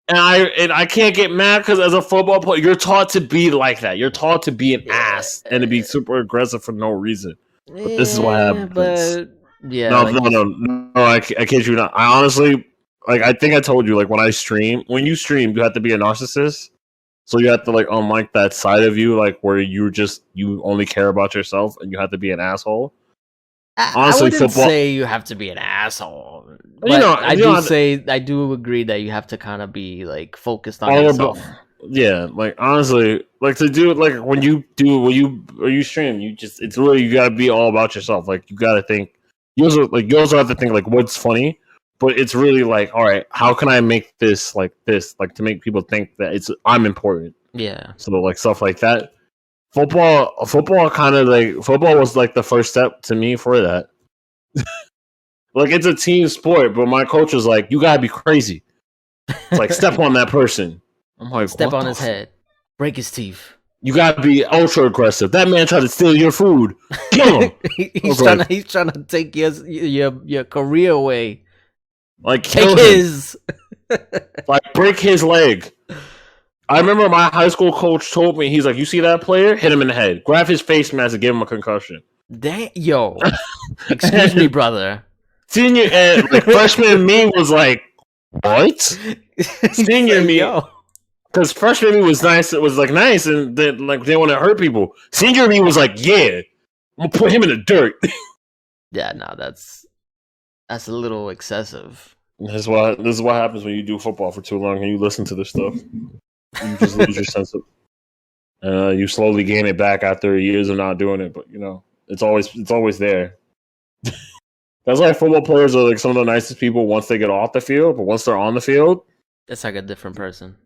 And I can't get mad because as a football player, you're taught to be like that. You're taught to be an Yeah, ass and to be super aggressive for no reason. But this is what yeah, happens. but yeah, No, like no, you. no, no. I kid you not. I honestly, like, I think I told you, like, when you stream, you have to be a narcissist. So you have to like unlike that side of you, like where you only care about yourself and you have to be an asshole. I Honestly, wouldn't football. say you have to be an asshole, but You know, I do agree that you have to kind of be like focused on all yourself. about. Yeah, like honestly, like to do like when you stream, it's really you gotta be all about yourself. Like you gotta think. You also have to think like what's funny, but it's really like all right, how can I make this like to make people think that I'm important. Yeah, So like stuff like that. Football kind of like football was like the first step to me for that. Like it's a team sport, but my coach was like, "You gotta be crazy. It's like step on that person." I'm like, step what on the his head, break his teeth. You gotta be ultra aggressive. That man tried to steal your food. Kill him. He's trying to take your career away. Like kill Take him. his. Like break his leg. I remember my high school coach told me, he's like, "You see that player? Hit him in the head. Grab his face mask and give him a concussion." Damn, yo, excuse me, brother. Senior and like freshman me was like, "What?" Senior me, because freshman me was nice. It was like nice, and then like they want to hurt people. Senior me was like, "Yeah, I'm gonna put him in the dirt." Yeah, no, that's a little excessive. This is what happens when you do football for too long and you listen to this stuff. You just lose your sense of. You slowly gain it back after years of not doing it, but you know it's always there. That's why football players are like some of the nicest people once they get off the field, but once they're on the field, it's like a different person.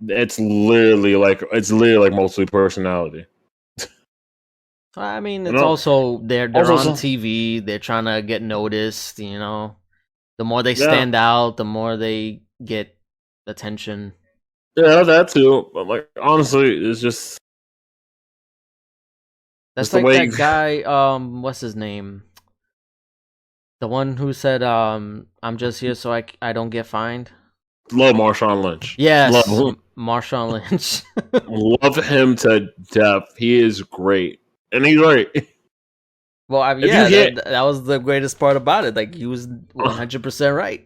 It's literally like mostly personality. I mean, it's also they're on TV. They're trying to get noticed. You know, the more they stand out, the more they get attention. Yeah, that too. But like, honestly, it's just that's like that guy. What's his name? The one who said, "I'm just here so I don't get fined." Love Marshawn Lynch. Yes, love Marshawn Lynch. Love him to death. He is great, and he's right. Well, I mean, that was the greatest part about it. Like he was 100% right.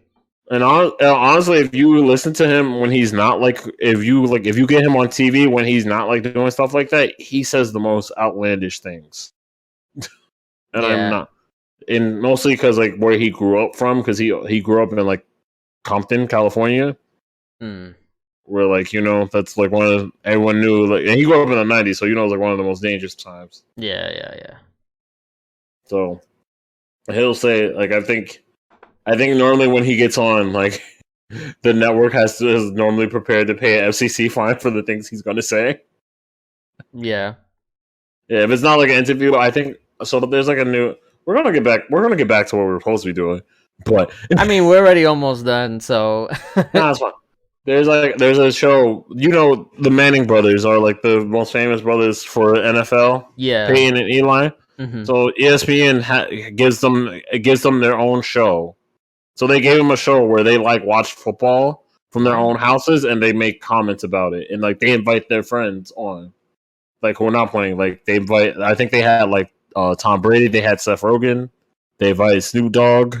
And honestly, if you listen to him when he's not like, if you get him on TV when he's not like doing stuff like that, he says the most outlandish things. And I'm not, and mostly because like where he grew up from, because he grew up in like Compton, California, where like that's like everyone knew like, and he grew up in the '90s, so it was like one of the most dangerous times. Yeah. So he'll say like I think normally when he gets on, like the network is normally prepared to pay an FCC fine for the things he's going to say. Yeah. If it's not like an interview, I think so. There's like a new. We're gonna get back to what we're supposed to be doing, but I mean we're already almost done. So nah, it's fine. There's a show. The Manning brothers are like the most famous brothers for NFL. Yeah, Peyton and Eli. Mm-hmm. So ESPN gives them their own show. So they gave them a show where they like watch football from their own houses and they make comments about it, and like they invite their friends on, like who are not playing. Like they invite. I think they had like Tom Brady. They had Seth Rogen. They invited Snoop Dogg.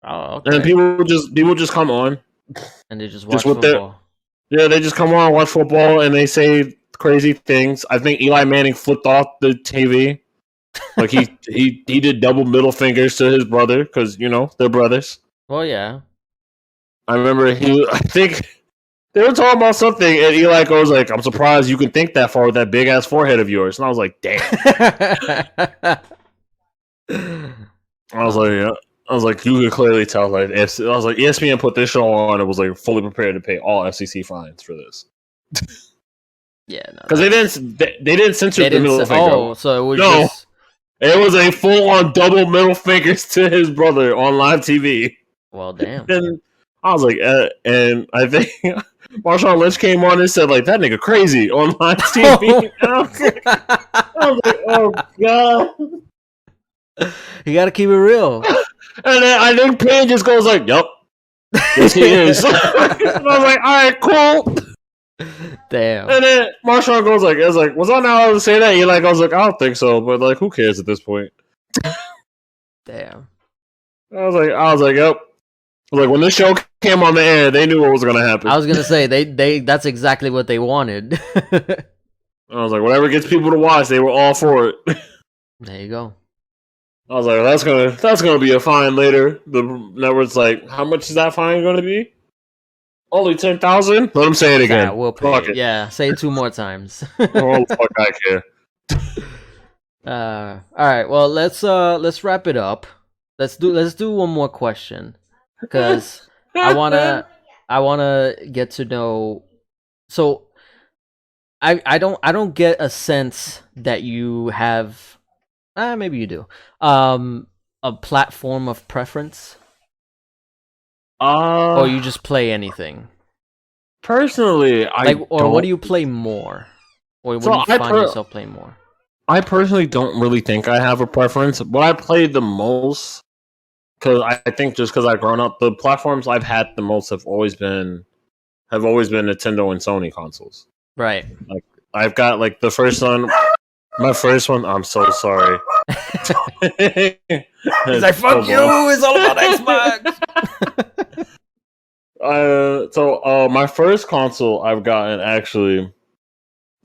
Oh, okay. And people just come on and they just watch football. They just come on, watch football, and they say crazy things. I think Eli Manning flipped off the TV. Like he did double middle fingers to his brother because they're brothers. Well, yeah. I remember I think they were talking about something, and Eli goes like, "I'm surprised you can think that far with that big ass forehead of yours." And I was like, "Damn." I was like, you could clearly tell. Like, I was like, ESPN put this show on. It was like fully prepared to pay all FCC fines for this. Yeah, because they didn't censor the middle finger. Oh, so it was just... It was a full-on double middle fingers to his brother on live TV. Well, damn. And I was like, and I think Marshawn Lynch came on and said, like, that nigga crazy on live TV. And I was like, oh, God. You gotta keep it real. And then I think Payne just goes like, yup. Yes, he is. And I was like, all right, cool. Damn. And then Marshawn goes like, was I not allowed to say that? I was like, I don't think so, but like, who cares at this point? Damn. I was like, yep. Like when this show came on the air, they knew what was gonna happen. I was gonna say they that's exactly what they wanted. I was like, whatever gets people to watch, they were all for it. There you go. I was like, that's gonna be a fine later. The network's like, how much is that fine gonna be? Only 10,000. Let him say it again. We'll pay Fuck it. it. Yeah, say it 2 more times. Oh fuck, I care. All right. Well, let's wrap it up. Let's do one more question, because I wanna get to know. So I don't get a sense that you have. Maybe you do. A platform of preference, or you just play anything. Personally, what do you play more, or what do you find yourself playing more? I personally don't really think I have a preference. What I play the most, because I think just because I've grown up, the platforms I've had the most have always been Nintendo and Sony consoles. Right. Like I've got like the first one. My first one. I'm so sorry. He's like, "Fuck you! It's all about Xbox." My first console I've gotten actually.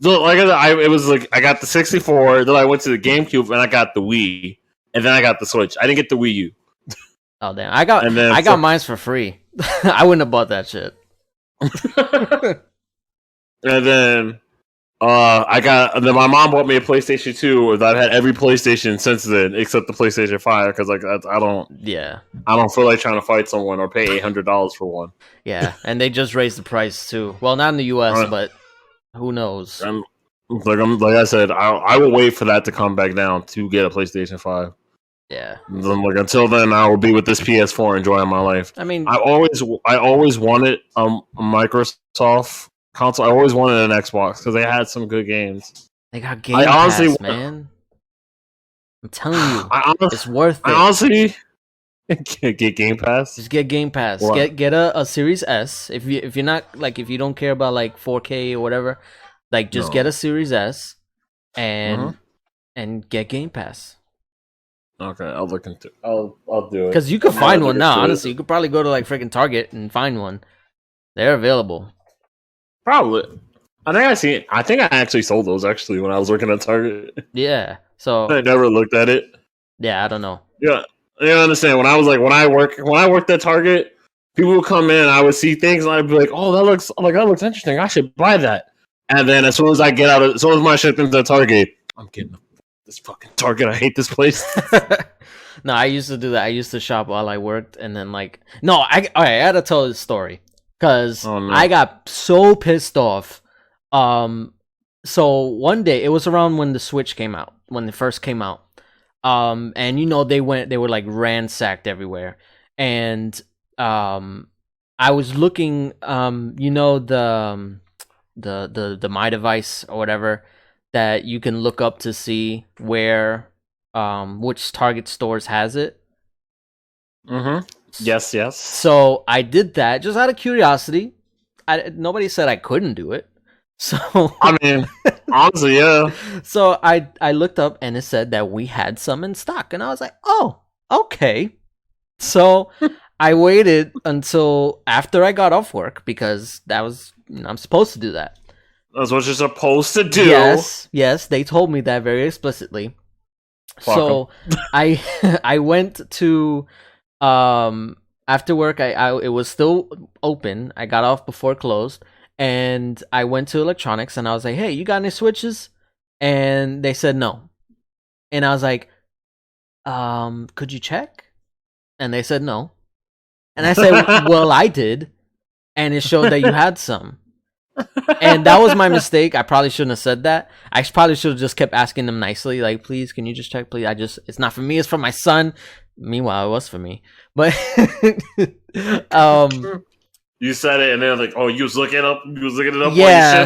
So like it was like I got the 64, then I went to the GameCube, and I got the Wii, and then I got the Switch. I didn't get the Wii U. Oh damn! I got mine for free. I wouldn't have bought that shit. And then my mom bought me a PlayStation 2 that had every PlayStation since then except the PlayStation 5 because like I don't feel like trying to fight someone or pay $800 for one. Yeah, and they just raised the price too. Well, not in the US, but who knows? Like I said, I will wait for that to come back down to get a PlayStation 5. Yeah. Then, like until then, I will be with this PS4 enjoying my life. I mean, I always wanted a Microsoft console. I always wanted an Xbox because they had some good games. They got Game Pass, man. I'm telling you, it's worth it. I honestly get Game Pass. Just get Game Pass. What? Get a Series S. If you're not like if you don't care about like 4K or whatever, like just get a Series S and get Game Pass. Okay, I'll look into. I'll do it because you could find one now. Honestly, you could probably go to like freaking Target and find one. They're available. Probably. I think I actually sold those actually when I was working at Target. Yeah. So I never looked at it. Yeah, I don't know. Yeah, you understand. When I worked at Target, people would come in, I would see things, and I'd be like, "Oh, that looks interesting. I should buy that." And then as soon as my shit into Target, I'm getting this fucking Target. I hate this place. No, I used to do that. I used to shop while I worked, and then I had to tell this story because I got so pissed off. So one day, it was around when the Switch came out, when it first came out. And they were like ransacked everywhere, and I was looking, the My Device or whatever that you can look up to see where which Target stores has it. Mm-hmm. Yes. So I did that just out of curiosity. Nobody said I couldn't do it. So I mean, honestly, yeah. So I looked up and it said that we had some in stock, and I was like, oh, okay. So I waited until after I got off work because that was I'm supposed to do that. That's what you're supposed to do. Yes, they told me that very explicitly. So I went to after work. It was still open. I got off before it closed. And I went to electronics and I was like, "Hey, you got any switches?" And they said no. And I was like, could you check?" And they said no. And I said, "Well, I did." And it showed that you had some. And that was my mistake. I probably shouldn't have said that. I probably should have just kept asking them nicely, like, "Please, can you just check, please? It's not for me, it's for my son." Meanwhile, it was for me. But you said it, and they're like, "Oh, you was looking it up on your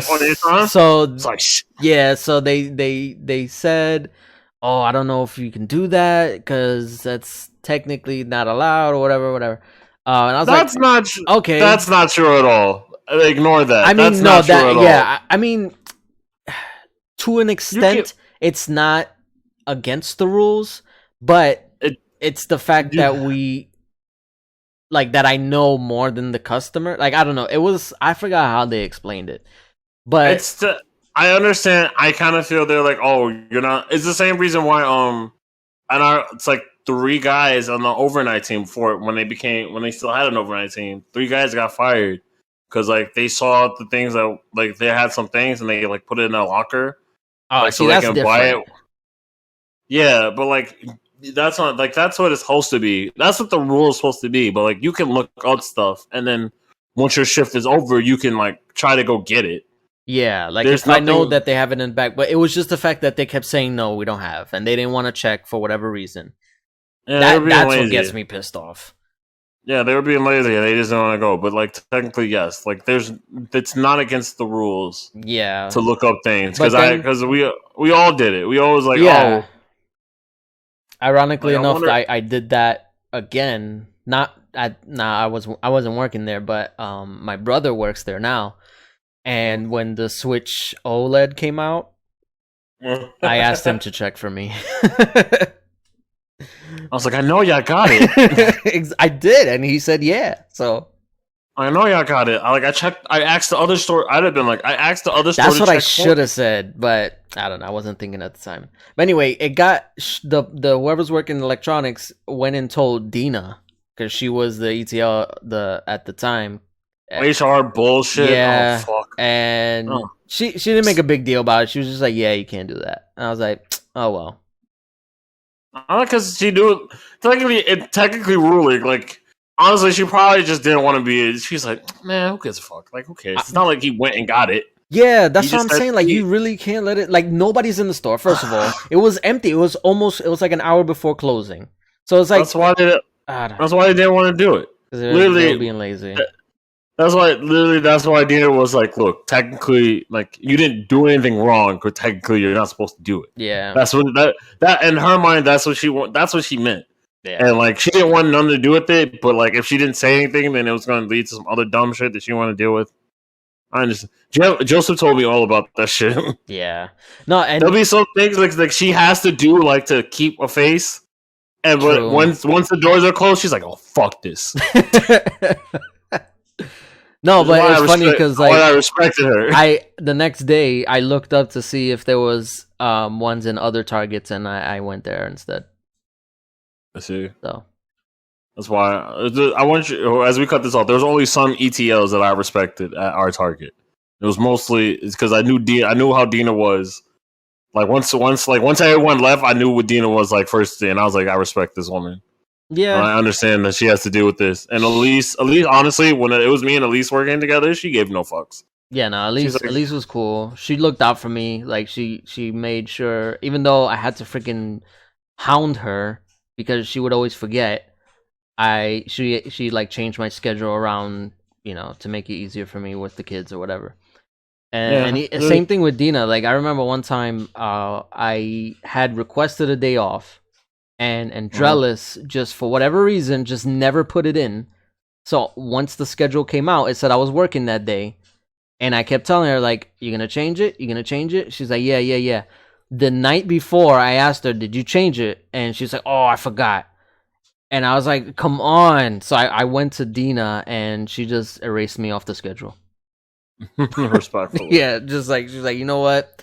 phone." So it's like, yeah. So they said, "Oh, I don't know if you can do that because that's technically not allowed or whatever." And I was okay. That's not true at all. Ignore that. I mean, that's not true at all. I mean, to an extent, it's not against the rules, but it's the fact that we. Like that I know more than the customer. Like I don't know. I forgot how they explained it. But I understand. I kind of feel they're like, "Oh, you're not." It's the same reason why it's like 3 guys on the overnight team before when they still had an overnight team. 3 guys got fired because like they saw the things that like they had some things and they like put it in a locker. Oh, like, see, so that's they can different. buy it. Yeah, but like that's not like that's what it's supposed to be. That's what the rule is supposed to be. But like you can look up stuff and then once your shift is over, you can like try to go get it. Yeah, like There's if I know nothing- that they have it in the back, but it was just the fact that they kept saying no, we don't have, and they didn't want to check for whatever reason. Yeah, they were being That's lazy. what gets me pissed off. Yeah, they were being lazy and they just didn't want to go. But like technically, yes, like it's not against the rules Yeah, to look up things But then- because we all did it. We always like yeah. Ironically Like, I enough, wonder- I did that again. I wasn't working there, but my brother works there now. And when the Switch OLED came out, I asked him to check for me. I was like, I know y'all got it. I did, and he said yeah. So I know y'all got it. I checked. I asked the other store. I'd have been like, I asked the other store. that's to what I check for should have said, but I don't know. I wasn't thinking at the time. But anyway, it got the whoever's working in electronics went and told Dina because she was the ETL at the time. HR bullshit. Yeah. Oh fuck. And Oh. she didn't make a big deal about it. She was just like, "Yeah, you can't do that." And I was like, "Oh well." Because she knew technically ruling. Like honestly, she probably just didn't want to be. She's like, man, who gives a fuck? Like, who cares? It's not like he went and got it. Yeah, that's He what just I'm said saying. Like, he- you really can't let it. Like, nobody's in the store. First of all, it was empty. It was like an hour before closing. So it's like, That's why they. I don't know. That's why they didn't want to do it. They literally- were being lazy. That's why Dina was like, look, technically, like you didn't do anything wrong, but technically you're not supposed to do it. Yeah, That's what that in her mind, that's what she meant. yeah, And like she didn't want nothing to do with it, but like if she didn't say anything, then it was going to lead to some other dumb shit that she wanted to deal with. I understand. Joseph told me all about that shit. yeah. No, and There'll be some things like she has to do like to keep a face, and but True. once the doors are closed, she's like, oh fuck this. no, This is why but I it's funny respect- because why like I respected her. the next day I looked up to see if there was ones in other Targets, and I went there instead. I see. So That's why I want you. As we cut this off, there was only some ETLs that I respected at our Target. It was mostly because I knew how Dina was. Like once everyone left, I knew what Dina was like first day, and I was like, I respect this woman. yeah, And I understand that she has to deal with this. And Elise, honestly, when it was me and Elise working together, she gave no fucks. yeah. No, She's Elise like- Elise was cool. She looked out for me. Like she made sure, even though I had to freaking hound her because she would always forget. She like changed my schedule around, to make it easier for me with the kids or whatever. And Yeah. same thing with Dina. Like I remember one time, I had requested a day off, and Andrelis just for whatever reason just never put it in. So once the schedule came out, it said I was working that day, and I kept telling her like, "You're gonna change it? You're gonna change it?" She's like, "Yeah." The night before, I asked her, "Did you change it?" And she's like, "Oh, I forgot." And I was like, "Come on!" So I went to Dina, and she just erased me off the schedule. Respectfully. Yeah, just like she's like, you know what?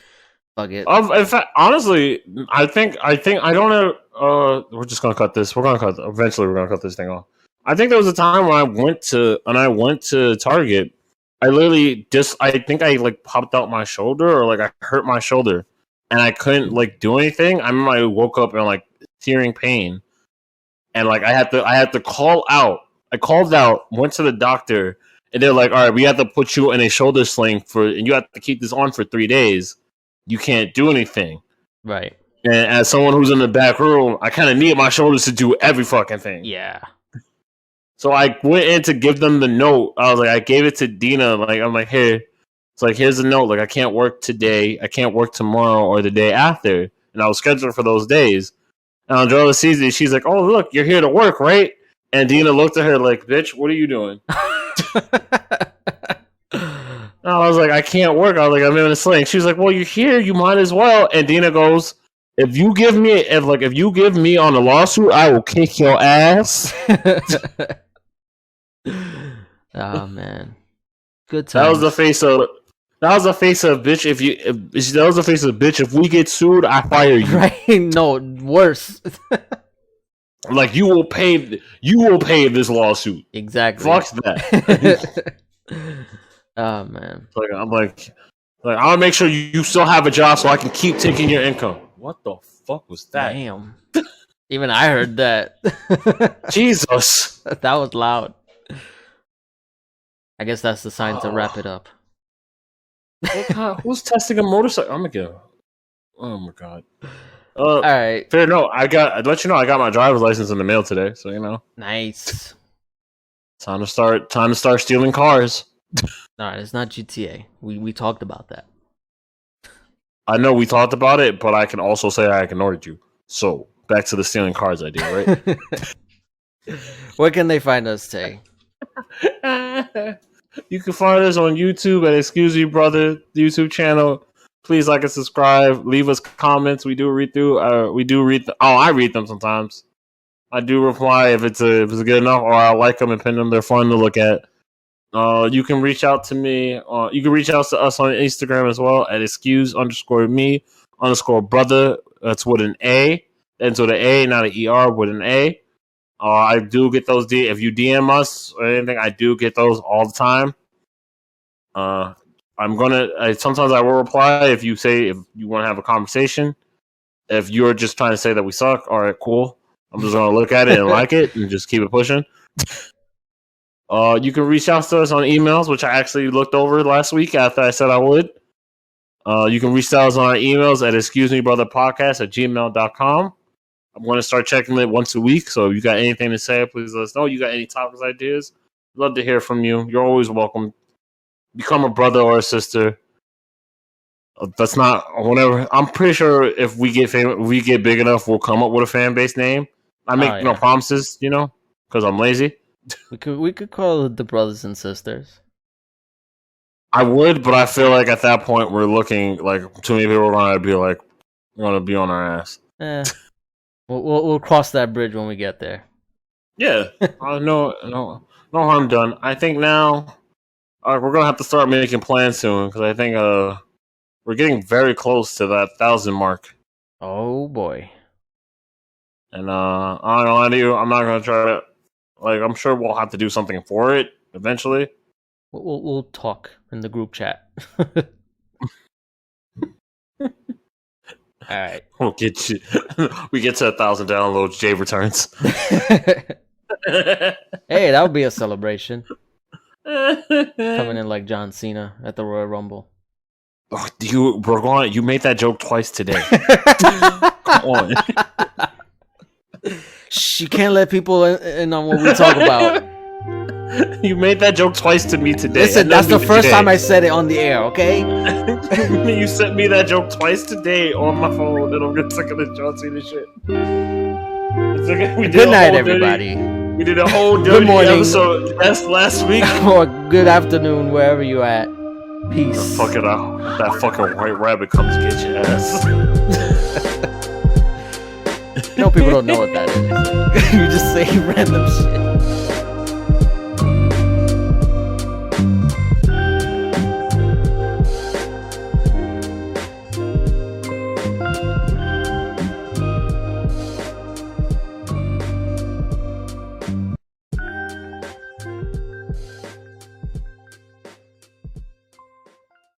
Fuck it. In fact, honestly, I think I don't know. We're just gonna cut this. Eventually, we're gonna cut this thing off. I think there was a time when I went to Target. I literally I think I like popped out my shoulder or like I hurt my shoulder, and I couldn't like do anything. I remember I woke up in like tearing pain, and like I had to call out. I called out, went to the doctor, and they're like, "All right, we have to put you in a shoulder sling and you have to keep this on for 3 days. You can't do anything." Right. And as someone who's in the back room, I kind of need my shoulders to do every fucking thing. Yeah. So I went in to give them the note. I was like, I gave it to Dina. Like, I'm like, here. It's like, here's the note. Like, I can't work today. I can't work tomorrow or the day after. And I was scheduled for those days. And Andrea sees it. She's like, oh, look, you're here to work, right? And Dina looked at her like, bitch, what are you doing? And I was like, I can't work. I was like, I'm in a sling. She was like, well, you're here. You might as well. And Dina goes, if you give me on a lawsuit, I will kick your ass. Oh man, good That times. was the face of That was a face of a bitch. That was a face of a bitch. If we get sued, I fire you. Right? No, worse. Like you will pay this lawsuit. Exactly. Fuck that. Oh man. I'm like I'll make sure you still have a job so I can keep taking your income. What the fuck was that? Damn. Even I heard that. Jesus. That was loud. I guess that's the sign to wrap it up. Who's testing a motorcycle? I'm gonna go. Oh my god. All right. Fair. No, I'd let you know I got my driver's license in the mail today. So Nice. Time to start stealing cars. All right, it's not GTA. We talked about that. I know we talked about it, but I can also say I ignored you. So back to the stealing cars idea, right? Where can they find us, Tay? You can find us on YouTube at Excuse Me Brother YouTube channel. Please like and subscribe. Leave us comments. We do read through. I read them sometimes. I do reply if it's good enough, or I like them and pin them. They're fun to look at. You can reach out to me. You can reach out to us on Instagram as well at excuse_me_brother. That's with an A. Ends with an A, not an ER, with an A. I do get those. If you DM us or anything, I do get those all the time. Sometimes I will reply if you want to have a conversation. If you're just trying to say that we suck, all right, cool. I'm just going to look at it and like it and just keep it pushing. You can reach out to us on emails, which I actually looked over last week after I said I would. You can reach out to us on our emails at excusemebrotherpodcast@gmail.com. I'm going to start checking it once a week, so if you got anything to say, please let us know. You got any topics, ideas? Love to hear from you. You're always welcome. Become a brother or a sister. That's not whenever. I'm pretty sure if we get big enough, we'll come up with a fan base name. I make no promises, because I'm lazy. We could call it the Brothers and Sisters. I would, but I feel like at that point we're looking like too many people are gonna be like, gonna be on our ass. We'll cross that bridge when we get there. Yeah, no harm done. I think now we're gonna have to start making plans soon because I think we're getting very close to that 1,000 mark. Oh boy! And I don't know, I'm not gonna try to. I'm sure we'll have to do something for it eventually. We'll talk in the group chat. All right. We'll get you. We get to 1,000 downloads. Jay returns. Hey, that would be a celebration. Coming in like John Cena at the Royal Rumble. Oh, you made that joke twice today. Come on. Shh, you can't let people in on what we talk about. You made that joke twice to me today. Listen, that's the first time I said it on the air, okay? You sent me that joke twice today on my phone, and I'm getting sick of this John Cena shit. Good night, everybody. We did a whole good morning episode last week. Or good afternoon, wherever you at. Peace. That fucking white rabbit comes get your ass. People don't know what that is. You just say random shit.